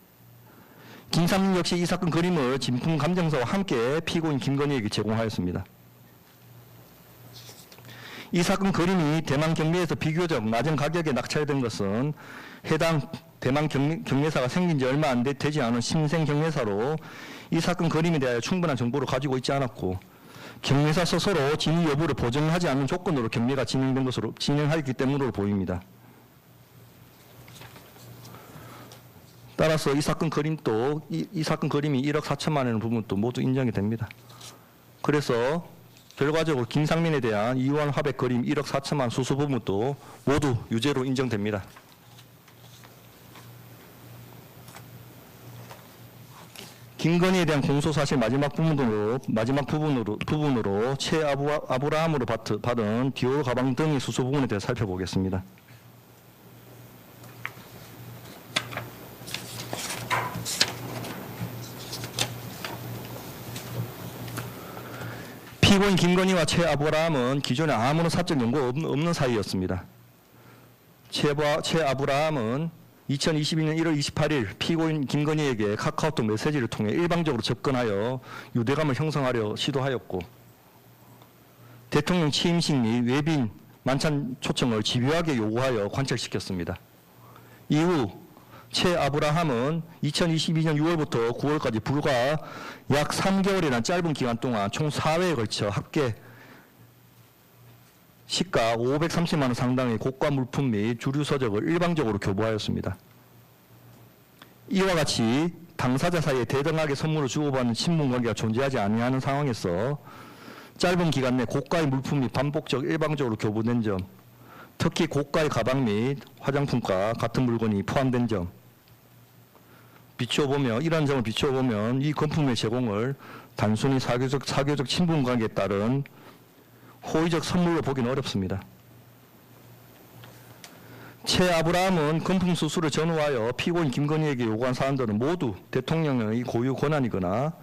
김상민 역시 이 사건 그림을 진품 감정서와 함께 피고인 김건희에게 제공하였습니다. 이 사건 그림이 대만 경매에서 비교적 낮은 가격에 낙찰된 것은 해당 대만 경매사가 생긴 지 얼마 되지 않은 신생 경매사로 이 사건 그림에 대하여 충분한 정보를 가지고 있지 않았고 경매사 스스로 진위 여부를 보증하지 않는 조건으로 경매가 진행하였기 때문으로 보입니다. 따라서 이 사건 그림도 이 사건 그림이 1억 4천만 원의 부분도 모두 인정이 됩니다. 그래서 결과적으로 김상민에 대한 이우한 화백 그림 1억 4천만 수수 부분도 모두 유죄로 인정됩니다. 김건희에 대한 공소 사실 마지막 부분으로 최 아브라함으로 받은 디올 가방 등의 수수 부분에 대해 살펴보겠습니다. 피고인 김건희와 최 아브라함은 기존에 아무런 사적 연고가 없는 사이였습니다. 최 아브라함은 2022년 1월 28일 피고인 김건희에게 카카오톡 메시지를 통해 일방적으로 접근하여 유대감을 형성하려 시도하였고, 대통령 취임식 및 외빈 만찬 초청을 집요하게 요구하여 관철시켰습니다. 이후 최 아브라함은 2022년 6월부터 9월까지 불과 약 3개월이라는 짧은 기간 동안 총 4회에 걸쳐 합계 시가 530만 원 상당의 고가 물품 및 주류 서적을 일방적으로 교부하였습니다. 이와 같이 당사자 사이에 대등하게 선물을 주고받는 신분관계가 존재하지 아니하는 상황에서 짧은 기간 내 고가의 물품이 반복적 일방적으로 교부된 점, 특히 고가의 가방 및 화장품과 같은 물건이 포함된 점, 이러한 점을 비추어보면 이 금품의 제공을 단순히 사교적 친분관계에 따른 호의적 선물로 보기는 어렵습니다. 최 아브라함은 금품 수수를 전후하여 피고인 김건희에게 요구한 사안들은 모두 대통령의 고유 권한이거나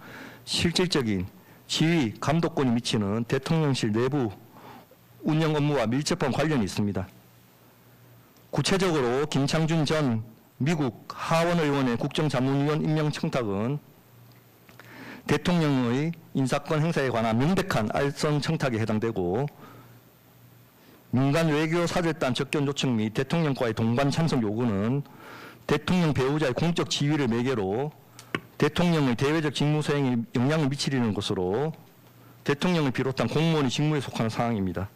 실질적인 지휘, 감독권이 미치는 대통령실 내부 운영 업무와 밀접한 관련이 있습니다. 구체적으로 김창준 전 미국 하원 의원의 국정자문위원 임명 청탁은 대통령의 인사권 행사에 관한 명백한 알선 청탁에 해당되고, 민간 외교 사절단 접견 요청 및 대통령과의 동반 참석 요구는 대통령 배우자의 공적 지위를 매개로 대통령의 대외적 직무 수행에 영향을 미치려는 것으로 대통령을 비롯한 공무원의 직무에 속하는 사항입니다.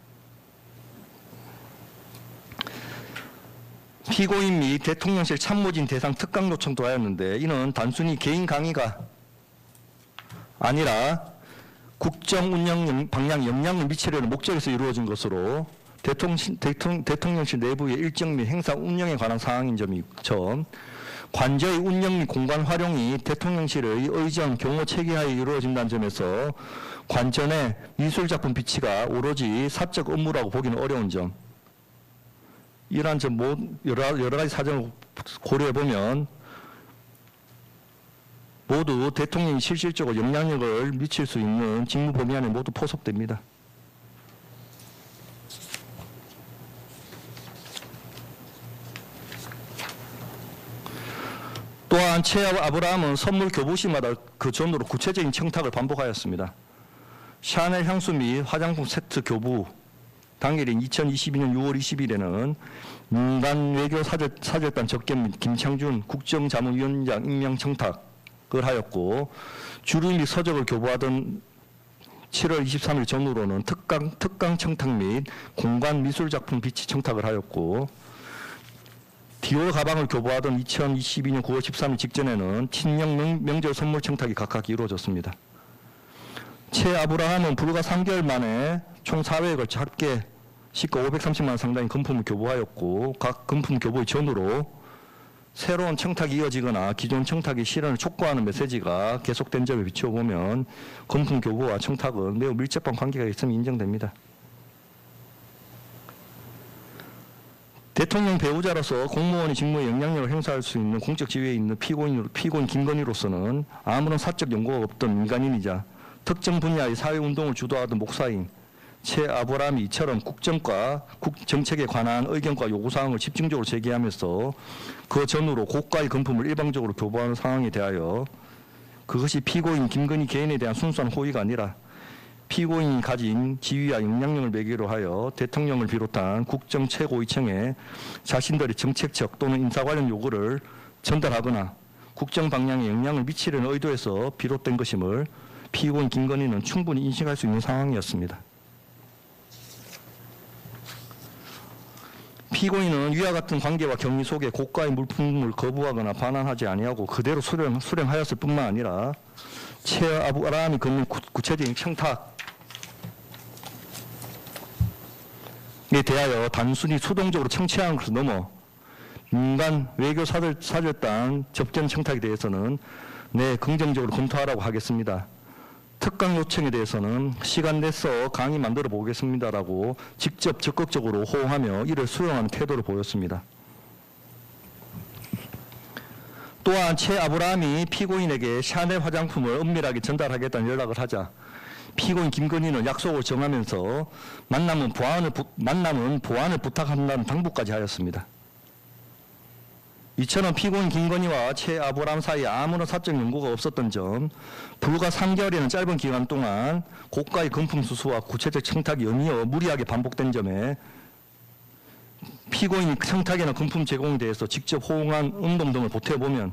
피고인 및 대통령실 참모진 대상 특강 요청도 하였는데, 이는 단순히 개인 강의가 아니라 국정 운영 방향 영향을 미치려는 목적에서 이루어진 것으로 대통령실 내부의 일정 및 행사 운영에 관한 사항인 점, 관저의 운영 및 공간 활용이 대통령실의 의정, 경호 체계하에 이루어진다는 점에서 관저 내 미술작품 비치가 오로지 사적 업무라고 보기는 어려운 점, 이러한 점 여러 가지 사정을 고려해보면 모두 대통령이 실질적으로 영향력을 미칠 수 있는 직무 범위 안에 모두 포섭됩니다. 또한 최 아브라함은 선물 교부 시마다 그 전으로 구체적인 청탁을 반복하였습니다. 샤넬 향수 및 화장품 세트 교부 당일인 2022년 6월 20일에는 민간 외교 사절단 접견 및 김창준 국정자문위원장 임명 청탁을 하였고, 주류 및 서적을 교부하던 7월 23일 전후로는 특강 청탁 및 공간 미술작품 비치 청탁을 하였고, 디올 가방을 교부하던 2022년 9월 13일 직전에는 친형 명절 선물 청탁이 각각 이루어졌습니다. 최 아브라함은 불과 3개월 만에 총 4회에 걸쳐 합계 시가 530만 원 상당의 금품을 교부하였고, 각 금품 교부의 전후로 새로운 청탁이 이어지거나 기존 청탁의 실현을 촉구하는 메시지가 계속된 점에 비추어보면 금품 교부와 청탁은 매우 밀접한 관계가 있음이 인정됩니다. 대통령 배우자로서 공무원의 직무에 영향력을 행사할 수 있는 공적 지위에 있는 피고인 김건희로서는 아무런 사적 연고가 없던 민간인이자 특정 분야의 사회운동을 주도하던 목사인 최 아브라함이 이처럼 국정과 정책에 관한 의견과 요구사항을 집중적으로 제기하면서 그 전후로 고가의 금품을 일방적으로 교부하는 상황에 대하여 그것이 피고인 김건희 개인에 대한 순수한 호의가 아니라 피고인이 가진 지위와 영향력을 매개로 하여 대통령을 비롯한 국정 최고위층에 자신들의 정책적 또는 인사 관련 요구를 전달하거나 국정 방향에 영향을 미치려는 의도에서 비롯된 것임을 피고인 김건희는 충분히 인식할 수 있는 상황이었습니다. 피고인은 위와 같은 관계와 경위 속에 고가의 물품을 거부하거나 반환하지 아니하고 그대로 수령하였을 뿐만 아니라 최 아브라함이 걷는 구체적인 청탁에 대하여 단순히 수동적으로 청취하는 것을 넘어 민간 외교 사절단 접견 청탁에 대해서는 네, 긍정적으로 검토하라고 하겠습니다. 특강 요청에 대해서는 시간 내서 강의 만들어 보겠습니다라고 직접 적극적으로 호응하며 이를 수용하는 태도를 보였습니다. 또한 최 아브라함이 피고인에게 샤넬 화장품을 은밀하게 전달하겠다는 연락을 하자 피고인 김건희는 약속을 정하면서 만남은 보완을 부탁한다는 당부까지 하였습니다. 이처럼 피고인 김건희와 최 아브라함 사이에 아무런 사적 연고가 없었던 점, 불과 3개월이라는 짧은 기간 동안 고가의 금품 수수와 구체적 청탁이 연이어 무리하게 반복된 점에 피고인이 청탁이나 금품 제공에 대해서 직접 호응한 운동 등을 보태보면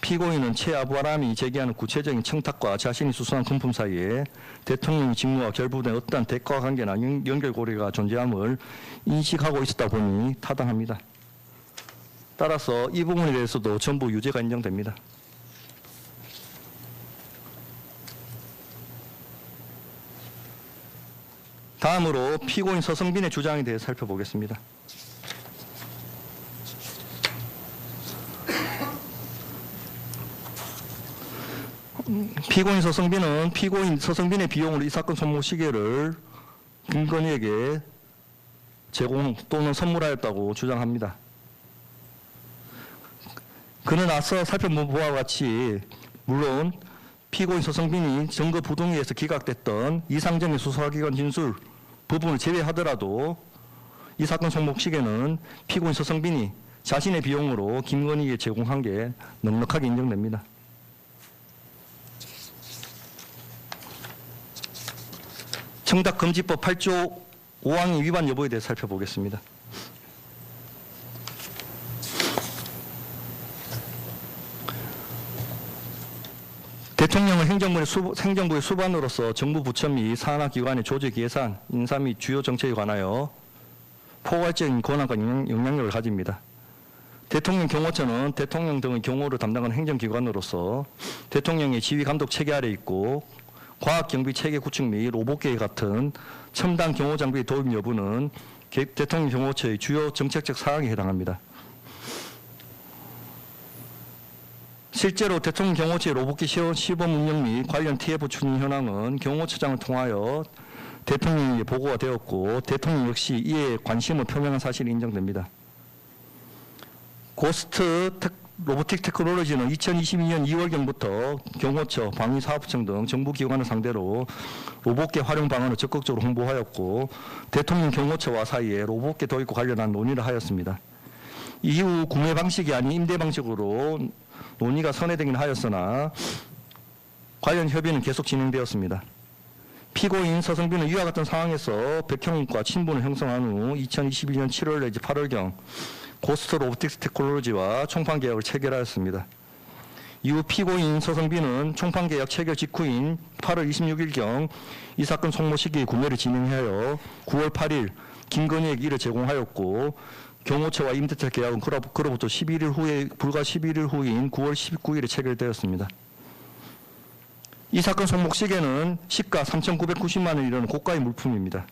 피고인은 최 아브라함이 제기하는 구체적인 청탁과 자신이 수수한 금품 사이에 대통령의 직무와 결부된 어떠한 대가 관계나 연결고리가 존재함을 인식하고 있었다 보니 타당합니다. 따라서 이 부분에 대해서도 전부 유죄가 인정됩니다. 다음으로 피고인 서성빈의 주장에 대해 살펴보겠습니다. 피고인 서성빈의 비용으로 이 사건 손목 시계를 김건희에게 제공 또는 선물하였다고 주장합니다. 그는 앞서 살펴본 바와 같이 물론 피고인 서성빈이 증거 부동의에서 기각됐던 이상정의 수사기관 진술 부분을 제외하더라도 이 사건 손목 시계는 피고인 서성빈이 자신의 비용으로 김건희에게 제공한 게 넉넉하게 인정됩니다. 청탁금지법 8조 5항의 위반 여부에 대해 살펴보겠습니다. 대통령은 행정부의 수반으로서 정부 부처 및 산하기관의 조직 예산, 인사 및 주요 정책에 관하여 포괄적인 권한과 영향력을 가집니다. 대통령 경호처는 대통령 등의 경호를 담당하는 행정기관으로서 대통령의 지휘 감독 체계 아래 있고 과학경비 체계 구축 및 로봇계획 같은 첨단 경호 장비 도입 여부는 대통령 경호처의 주요 정책적 사항에 해당합니다. 실제로 대통령 경호처의 로봇기 시범 운영 및 관련 TF 추진 현황은 경호처장을 통하여 대통령에게 보고가 되었고 대통령 역시 이에 관심을 표명한 사실이 인정됩니다. 고스트 로보틱 테크놀로지는 2022년 2월경부터 경호처, 방위사업청 등 정부기관을 상대로 로봇계 활용 방안을 적극적으로 홍보하였고 대통령 경호처와 사이에 로봇계 도입과 관련한 논의를 하였습니다. 이후 구매 방식이 아닌 임대 방식으로 논의가 선회되긴 하였으나 관련 협의는 계속 진행되었습니다. 피고인 서성빈은 이와 같은 상황에서 백형과 친분을 형성한 후 2021년 7월 내지 8월경 고스트 로보틱스 테크놀로지와 총판계약을 체결하였습니다. 이후 피고인 서성빈은 총판계약 체결 직후인 8월 26일경 이 사건 송모 시기에 구매를 진행하여 9월 8일 김건희에게 이를 제공하였고 경호처와 임대차 계약은 그로부터 11일 후에 불과 11일 후인 9월 19일에 체결되었습니다. 이 사건 손목 시계는 시가 3,990만 원에 이르는 고가의 물품입니다.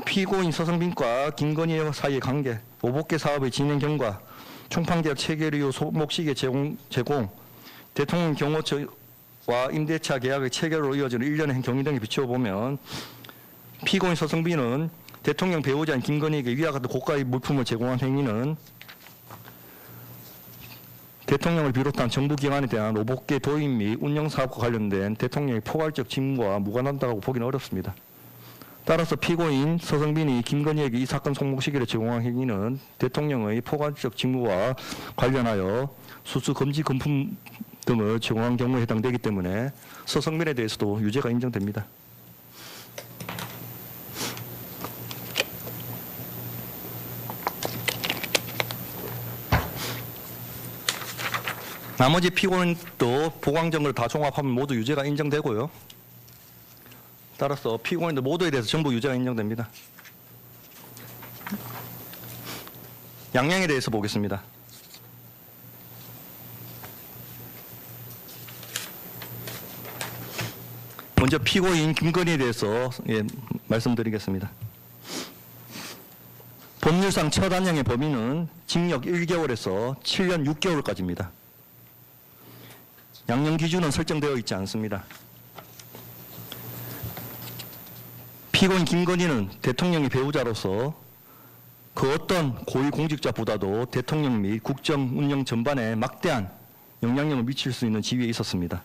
피고인 서성빈과 김건희 사이의 관계, 로봇계 사업의 진행 경과, 총판계약 체결 이후 손목 시계 제공, 대통령 경호처와 임대차 계약의 체결로 이어지는 일련의 경위 등에 비추어보면 피고인 서성빈은 대통령 배우자인 김건희에게 위와 같은 고가의 물품을 제공한 행위는 대통령을 비롯한 정부기관에 대한 로봇계 도입 및 운영 사업과 관련된 대통령의 포괄적 직무와 무관하다고 보기는 어렵습니다. 따라서 피고인 서성빈이 김건희에게 이 사건 송목 시기를 제공한 행위는 대통령의 포괄적 직무와 관련하여 수수 금지 금품 등을 제공한 경우에 해당되기 때문에 서성빈에 대해서도 유죄가 인정됩니다. 나머지 피고인도 보강정을 다 종합하면 모두 유죄가 인정되고요. 따라서 피고인들 모두에 대해서 전부 유죄가 인정됩니다. 양형에 대해서 보겠습니다. 먼저 피고인 김건희에 대해서 말씀드리겠습니다. 법률상 첫 한형의 범위는 징역 1개월에서 7년 6개월까지입니다. 양형 기준은 설정되어 있지 않습니다. 피고인 김건희는 대통령의 배우자로서 그 어떤 고위공직자보다도 대통령 및 국정 운영 전반에 막대한 영향력을 미칠 수 있는 지위에 있었습니다.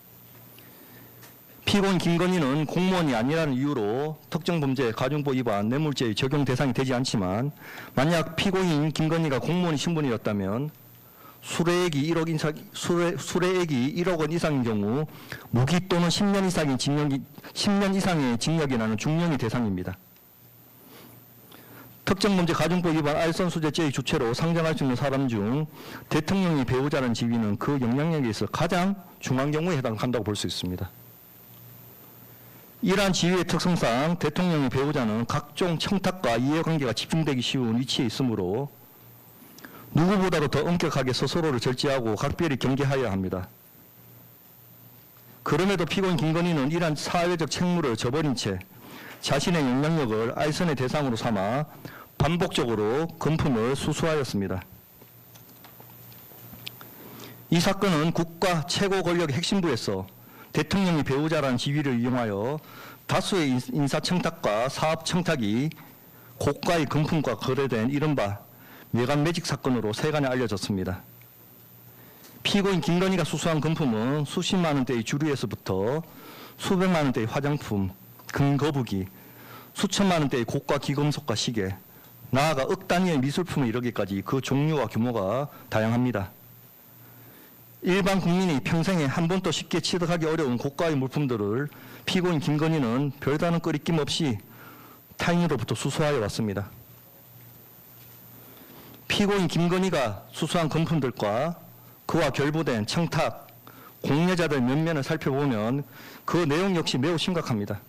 피고인 김건희는 공무원이 아니라는 이유로 특정범죄, 가중법 위반, 뇌물죄의 적용 대상이 되지 않지만 만약 피고인 김건희가 공무원 신분이었다면 수뢰액이 1억 원 이상인 경우 무기 또는 10년 이상의 징역이라는 중형의 대상입니다. 특정범죄 가중법 위반 알선수재죄의 주체로 상정할 수 있는 사람 중 대통령이 배우자라는 지위는 그 영향력에 있어 가장 중한 경우에 해당한다고 볼 수 있습니다. 이러한 지위의 특성상 대통령의 배우자는 각종 청탁과 이해관계가 집중되기 쉬운 위치에 있으므로 누구보다도 더 엄격하게 스스로를 절제하고 각별히 경계하여야 합니다. 그럼에도 피고인 김건희는 이러한 사회적 책무를 저버린 채 자신의 영향력을 알선의 대상으로 삼아 반복적으로 금품을 수수하였습니다. 이 사건은 국가 최고 권력의 핵심부에서 대통령이 배우자라는 지위를 이용하여 다수의 인사청탁과 사업청탁이 고가의 금품과 거래된 이른바 매간매직 사건으로 세간에 알려졌습니다. 피고인 김건희가 수수한 금품은 수십만 원대의 주류에서부터 수백만 원대의 화장품, 금거북이, 수천만 원대의 고가 기금속과 시계, 나아가 억 단위의 미술품에 이르기까지 그 종류와 규모가 다양합니다. 일반 국민이 평생에 한 번도 쉽게 취득하기 어려운 고가의 물품들을 피고인 김건희는 별다른 꺼리낌 없이 타인으로부터 수수하여 왔습니다. 피고인 김건희가 수수한 금품들과 그와 결부된 청탁, 공여자들 면면을 살펴보면 그 내용 역시 매우 심각합니다.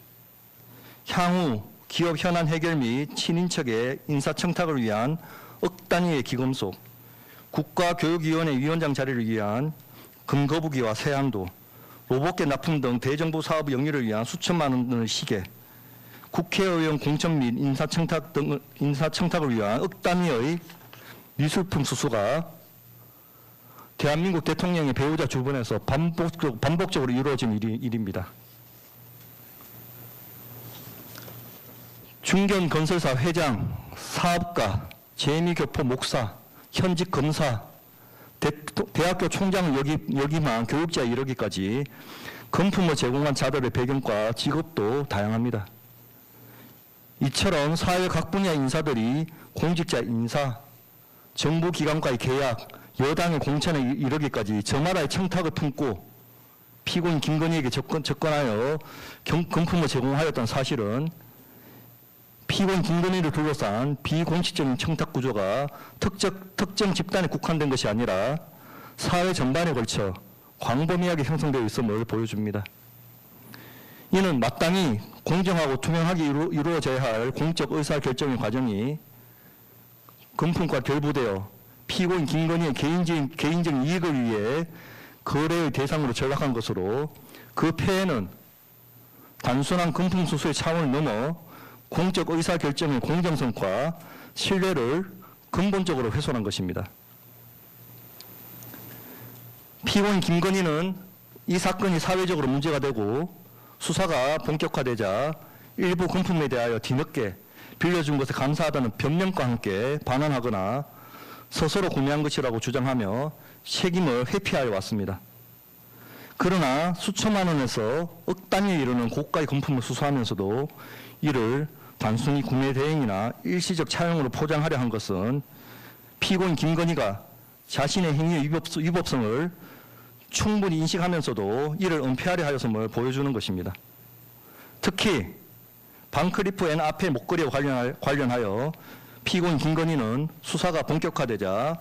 향후 기업 현안 해결 및 친인척의 인사청탁을 위한 억 단위의 기금속, 국가교육위원회 위원장 자리를 위한 금거북이와 세안도, 로봇계 납품 등 대정부 사업 영위를 위한 수천만 원의 시계, 국회의원 공천 및 인사청탁을 위한 억 단위의 미술품 수수가 대한민국 대통령의 배우자 주변에서 반복적으로 이루어진 일입니다. 중견건설사 회장, 사업가, 재미교포 목사, 현직 검사, 대학교 총장을 역임한 교육자에 이르기까지 금품을 제공한 자들의 배경과 직업도 다양합니다. 이처럼 사회 각 분야의 인사들이 공직자 인사, 정부기관과의 계약, 여당의 공천에 이르기까지 저마다의 청탁을 품고 피고인 김건희에게 접근하여 금품을 제공하였던 사실은 피고인 김건희를 둘러싼 비공식적인 청탁 구조가 특정 집단에 국한된 것이 아니라 사회 전반에 걸쳐 광범위하게 형성되어 있음을 보여줍니다. 이는 마땅히 공정하고 투명하게 이루어져야 할 공적 의사결정의 과정이 금품과 결부되어 피고인 김건희의 개인적인 이익을 위해 거래의 대상으로 전락한 것으로 그 폐해는 단순한 금품 수수의 차원을 넘어 공적 의사결정의 공정성과 신뢰를 근본적으로 훼손한 것입니다. 피고인 김건희는 이 사건이 사회적으로 문제가 되고 수사가 본격화되자 일부 금품에 대하여 뒤늦게 빌려준 것에 감사하다는 변명과 함께 반환하거나 스스로 구매한 것이라고 주장하며 책임을 회피하여 왔습니다. 그러나 수천만 원에서 억 단위에 이르는 고가의 금품을 수수하면서도 이를 단순히 구매 대행이나 일시적 차용으로 포장하려 한 것은 피고인 김건희가 자신의 행위의 위법성을 충분히 인식하면서도 이를 은폐하려 하였음을 보여주는 것입니다. 특히 방크리프 앤 앞의 목걸이와 관련하여 피고인 김건희는 수사가 본격화되자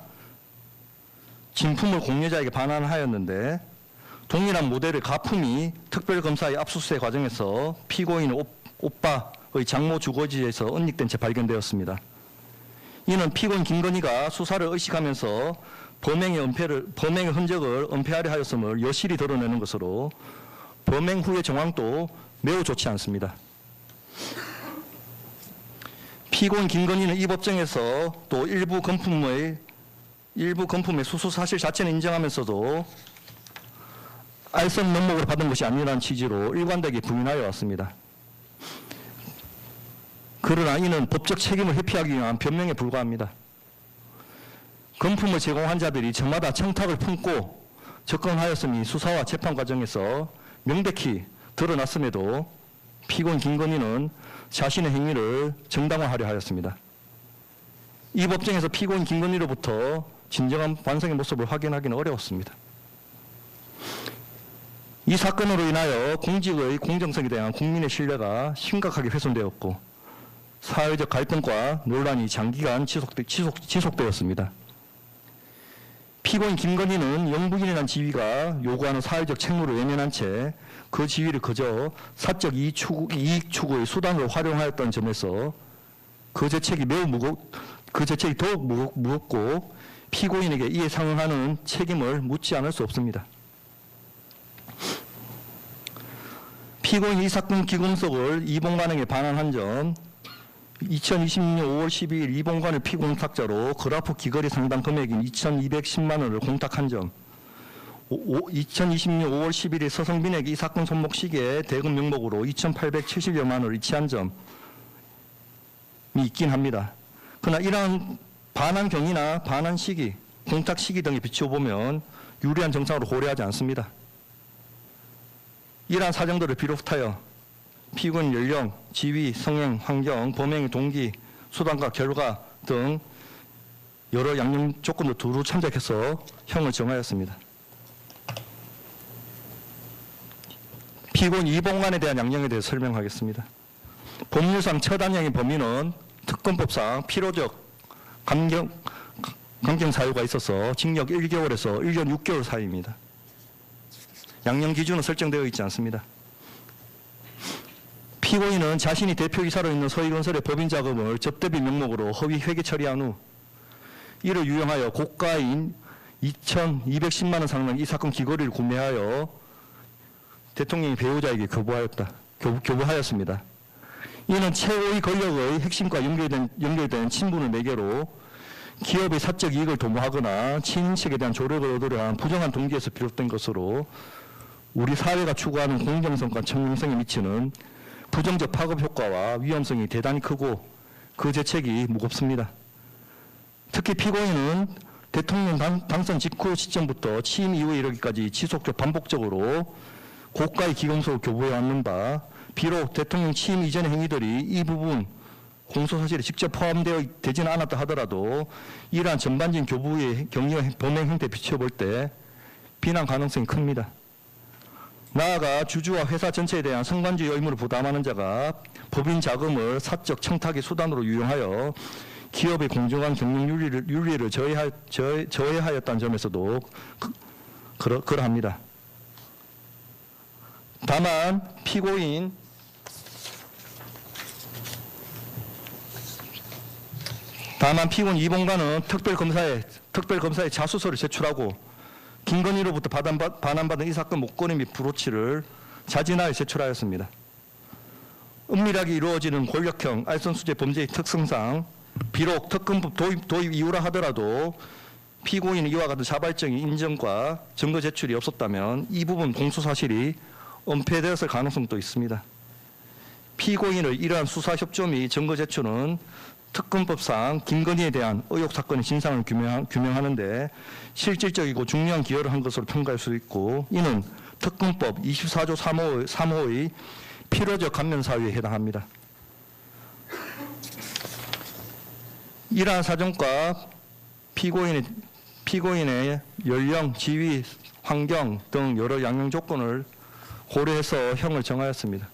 진품을 공여자에게 반환하였는데 동일한 모델의 가품이 특별검사의 압수수색 과정에서 피고인 오빠의 장모 주거지에서 은닉된 채 발견되었습니다. 이는 피고인 김건희가 수사를 의식하면서 범행의 흔적을 은폐하려 하였음을 여실히 드러내는 것으로 범행 후의 정황도 매우 좋지 않습니다. 피고인 김건희는 이 법정에서 또 일부 금품의 수수 사실 자체는 인정하면서도 알선 명목으로 받은 것이 아니라는 취지로 일관되게 부인하여 왔습니다. 그러나 이는 법적 책임을 회피하기 위한 변명에 불과합니다. 금품을 제공한 자들이 저마다 청탁을 품고 접근하였으니 수사와 재판 과정에서 명백히 드러났음에도 피고인 김건희는 자신의 행위를 정당화하려 하였습니다. 이 법정에서 피고인 김건희로부터 진정한 반성의 모습을 확인하기는 어려웠습니다. 이 사건으로 인하여 공직의 공정성에 대한 국민의 신뢰가 심각하게 훼손되었고 사회적 갈등과 논란이 장기간 지속되었습니다. 피고인 김건희는 영부인이라는 지위가 요구하는 사회적 책무를 외면한 채 그 지위를 그저 사적 이익 추구의 수단으로 활용하였다는 점에서 그 죄책이 더욱 무겁고 피고인에게 이에 상응하는 책임을 묻지 않을 수 없습니다. 피고인 이 사건 기금속을 이봉관에게 반환한 점, 2026년 5월 12일 이봉관을 피공탁자로 그래프 귀걸이 상당 금액인 2,210만 원을 공탁한 점, 2026년 5월 11일 서성빈에게 이 사건 손목 시계에 대금 명목으로 2,870여만 원을 이체한 점이 있긴 합니다. 그러나 이러한 반환 경위나 반환 시기, 공탁 시기 등에 비추어보면 유리한 정상으로 고려하지 않습니다. 이러한 사정들을 비롯하여 피고인 연령, 지위, 성행, 환경, 범행의 동기, 수단과 결과 등 여러 양형 조건을 두루 참작해서 형을 정하였습니다. 피고인 이봉관에 대한 양형에 대해 설명하겠습니다. 법률상 첫 한형의 범위는 특검법상 필요적 감경 사유가 있어서 징역 1개월에서 1년 6개월 사이입니다. 양형 기준은 설정되어 있지 않습니다. 피고인은 자신이 대표이사로 있는 서희건설의 법인 자금을 접대비 명목으로 허위 회계 처리한 후 이를 유용하여 고가인 2,210만 원 상당 이 사건 귀걸이를 구매하여 대통령이 배우자에게 교부하였습니다. 이는 최고의 권력의 핵심과 연결된 친분을 매개로 기업의 사적 이익을 도모하거나 친인척에 대한 조력을 얻으려 한 부정한 동기에서 비롯된 것으로 우리 사회가 추구하는 공정성과 청렴성에 미치는 부정적 파급 효과와 위험성이 대단히 크고 그 죄책이 무겁습니다. 특히 피고인은 대통령 당선 직후 시점부터 취임 이후에 이르기까지 지속적 반복적으로 고가의 기금속을 교부해 왔는 바 비록 대통령 취임 이전의 행위들이 이 부분 공소사실에 직접 포함되지는 않았다 하더라도 이러한 전반적인 교부의 경위와 범행 형태에 비춰볼 때 비난 가능성이 큽니다. 나아가 주주와 회사 전체에 대한 성관주의 의무를 부담하는 자가 법인 자금을 사적 청탁의 수단으로 유용하여 기업의 공정한 경영 윤리를 저해하였다는 점에서도 그러합니다. 다만 피고인 이봉관은 특별검사에 자수서를 제출하고 김건희로부터 반환받은 이 사건 목걸이 및 브로치를 자진하여 제출하였습니다. 은밀하게 이루어지는 권력형 알선수재 범죄의 특성상 비록 특검법 도입 이후라 하더라도 피고인의 이와 같은 자발적인 인정과 증거 제출이 없었다면 이 부분 공소사실이 은폐되었을 가능성도 있습니다. 피고인의 이러한 수사 협조 및 증거 제출은 특검법상 김건희에 대한 의혹 사건의 진상을 규명하는 데 실질적이고 중요한 기여를 한 것으로 평가할 수 있고 이는 특검법 24조 3호의 필요적 감면 사유에 해당합니다. 이러한 사정과 피고인의 연령, 지위, 환경 등 여러 양형 조건을 고려해서 형을 정하였습니다.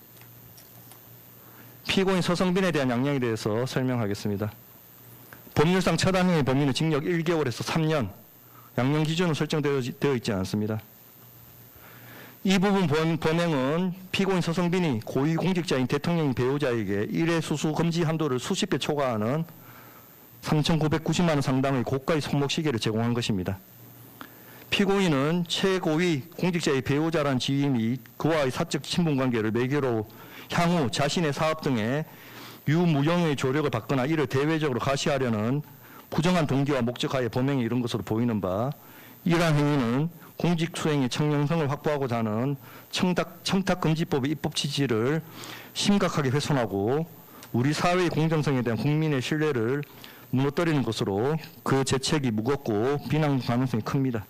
피고인 서성빈에 대한 양형에 대해서 설명하겠습니다. 법률상 첫 한형의 범위는 징역 1개월에서 3년, 양형 기준은 설정되어 있지 않습니다. 이 부분 범행은 피고인 서성빈이 고위공직자인 대통령 배우자에게 일회 수수 금지 한도를 수십 배 초과하는 3,990만 원 상당의 고가의 손목 시계를 제공한 것입니다. 피고인은 최고위 공직자의 배우자란 지위 및 그와의 사적 친분관계를 매개로 향후 자신의 사업 등에 유무용의 조력을 받거나 이를 대외적으로 가시하려는 부정한 동기와 목적하에 범행에 이른 것으로 보이는 바 이러한 행위는 공직 수행의 청렴성을 확보하고자 하는 청탁금지법의 입법 취지를 심각하게 훼손하고 우리 사회의 공정성에 대한 국민의 신뢰를 무너뜨리는 것으로 그 죄책이 무겁고 비난 가능성이 큽니다.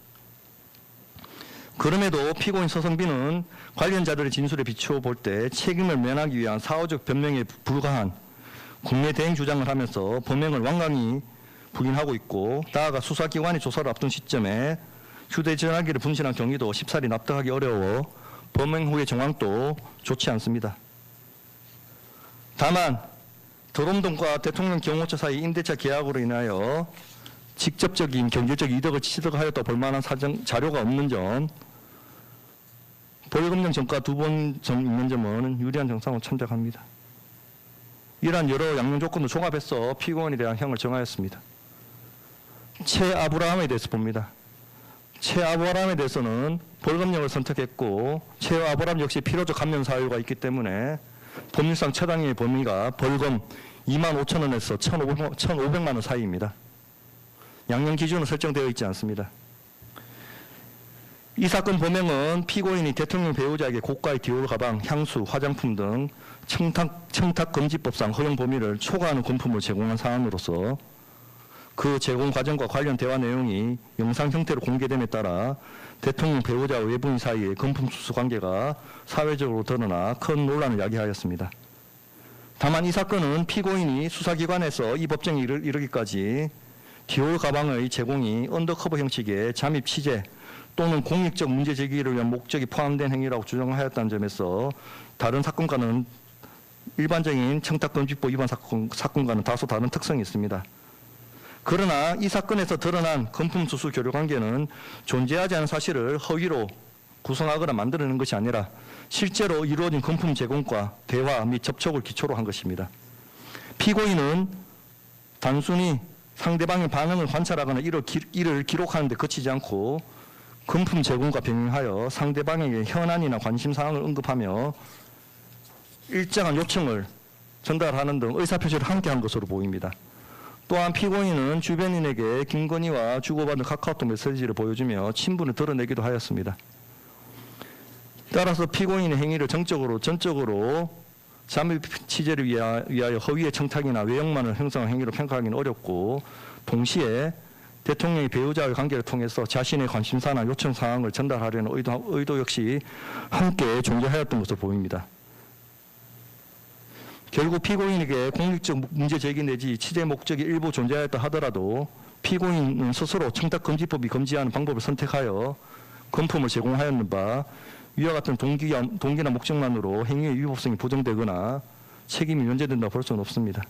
그럼에도 피고인 서성빈은 관련자들의 진술에 비추어 볼 때 책임을 면하기 위한 사후적 변명에 불과한 국내 대행 주장을 하면서 범행을 완강히 부인하고 있고 나아가 수사기관이 조사를 앞둔 시점에 휴대전화기를 분실한 경위도 쉽사리 납득하기 어려워 범행 후의 정황도 좋지 않습니다. 다만 도롬동과 대통령 경호처 사이 임대차 계약으로 인하여 직접적인 경제적 이득을 취득하였다 볼 만한 자료가 없는 점, 벌금형 전가 2번 있는 점은 유리한 정상으로 참작합니다. 이러한 여러 양형 조건을 종합해서 피고인에 대한 형을 정하였습니다. 최 아브라함에 대해서 봅니다. 최 아브라함에 대해서는 벌금형을 선택했고 최 아브라함 역시 필요적 감면 사유가 있기 때문에 법률상 최단의 범위가 벌금 25,000원에서 1,500만 원 사이입니다. 양형 기준은 설정되어 있지 않습니다. 이 사건 범행은 피고인이 대통령 배우자에게 고가의 디올 가방, 향수, 화장품 등 청탁금지법상 허용 범위를 초과하는 금품을 제공한 사안으로서 그 제공 과정과 관련 대화 내용이 영상 형태로 공개됨에 따라 대통령 배우자와 외부인 사이의 금품 수수 관계가 사회적으로 드러나 큰 논란을 야기하였습니다. 다만 이 사건은 피고인이 수사기관에서 이 법정에 이르기까지 디올 가방의 제공이 언더커버 형식의 잠입 취재 또는 공익적 문제 제기를 위한 목적이 포함된 행위라고 주장하였다는 점에서 다른 사건과는 일반적인 청탁금지법 위반 사건과는 다소 다른 특성이 있습니다. 그러나 이 사건에서 드러난 금품 수수 교류 관계는 존재하지 않은 사실을 허위로 구성하거나 만들어내는 것이 아니라 실제로 이루어진 금품 제공과 대화 및 접촉을 기초로 한 것입니다. 피고인은 단순히 상대방의 반응을 관찰하거나 이를 기록하는 데 그치지 않고 금품 제공과 병행하여 상대방에게 현안이나 관심사항을 언급하며 일정한 요청을 전달하는 등 의사표시를 함께 한 것으로 보입니다. 또한 피고인은 주변인에게 김건희와 주고받은 카카오톡 메시지를 보여주며 친분을 드러내기도 하였습니다. 따라서 피고인의 행위를 전적으로 잠입 취재를 위하여 허위의 청탁이나 외형만을 형성한 행위로 평가하기는 어렵고 동시에 대통령이 배우자의 관계를 통해서 자신의 관심사나 요청 사항을 전달하려는 의도 역시 함께 존재하였던 것으로 보입니다. 결국 피고인에게 공익적 문제 제기 내지 취재 목적이 일부 존재하였다 하더라도 피고인은 스스로 청탁금지법이 금지하는 방법을 선택하여 금품을 제공하였는 바 위와 같은 동기나 목적만으로 행위의 위법성이 부정되거나 책임이 면제된다고 볼 수는 없습니다.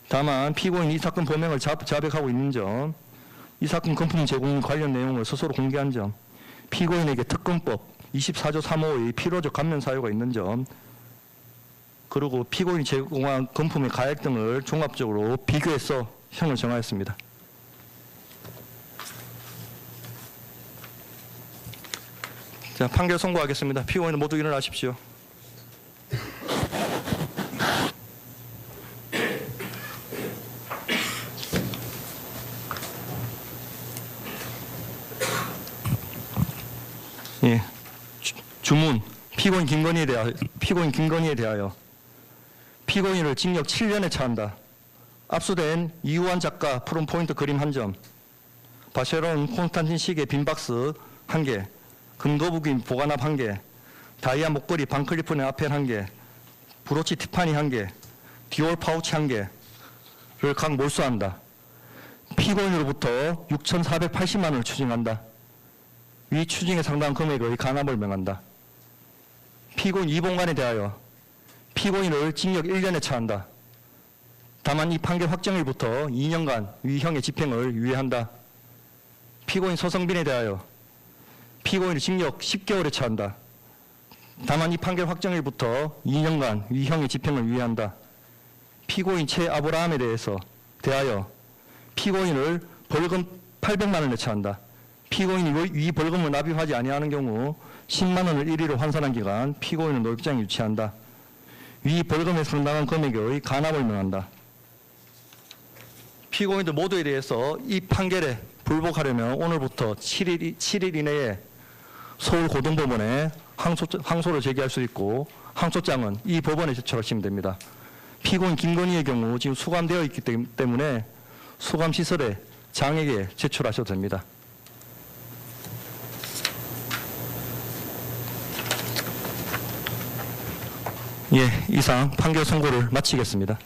다만 피고인이 이 사건 범행을 자백하고 있는 점, 이 사건 금품 제공 관련 내용을 스스로 공개한 점, 피고인에게 특검법 24조 3호의 필요적 감면 사유가 있는 점, 그리고 피고인이 제공한 금품의 가액 등을 종합적으로 비교해서 형을 정하였습니다. 자, 판결 선고하겠습니다. 피고인 모두 일어나십시오. 예, 주문 피고인 김건희에 대하여 피고인을 징역 7년에 처한다. 압수된 이우환 작가 프롬포인트 그림 1점, 바쉐론 콘스탄틴 시계 빈박스 1개, 금거북이 보관압 1개, 다이아 목걸이 반클리프네 아펠 1개, 브로치 티파니 1개, 디올 파우치 1개를 각 몰수한다. 피고인으로부터 6,480만 원을 추징한다. 위 추징에 상당한 금액의 간압을 명한다. 피고인 이봉관에 대하여 피고인을 징역 1년에 처한다. 다만 이 판결 확정일부터 2년간 위형의 집행을 유예한다. 피고인 서성빈에 대하여 피고인을 징역 10개월에 처한다. 다만 이 판결 확정일부터 2년간 위형의 집행을 유예한다. 피고인 최 아브라함에 대하여 피고인을 벌금 800만 원에 처한다. 피고인이 위 벌금을 납입하지 아니하는 경우 10만 원을 1위로 환산한 기간 피고인은 노역장에 유치한다. 위 벌금에 상당한 금액의 간압을 명한다. 피고인들 모두에 대해서 이 판결에 불복하려면 오늘부터 7일 이내에 서울고등법원에 항소를 제기할 수 있고 항소장은 이 법원에 제출하시면 됩니다. 피고인 김건희의 경우 지금 수감되어 있기 때문에 수감시설에 장에게 제출하셔도 됩니다. 예, 이상 판결 선고를 마치겠습니다.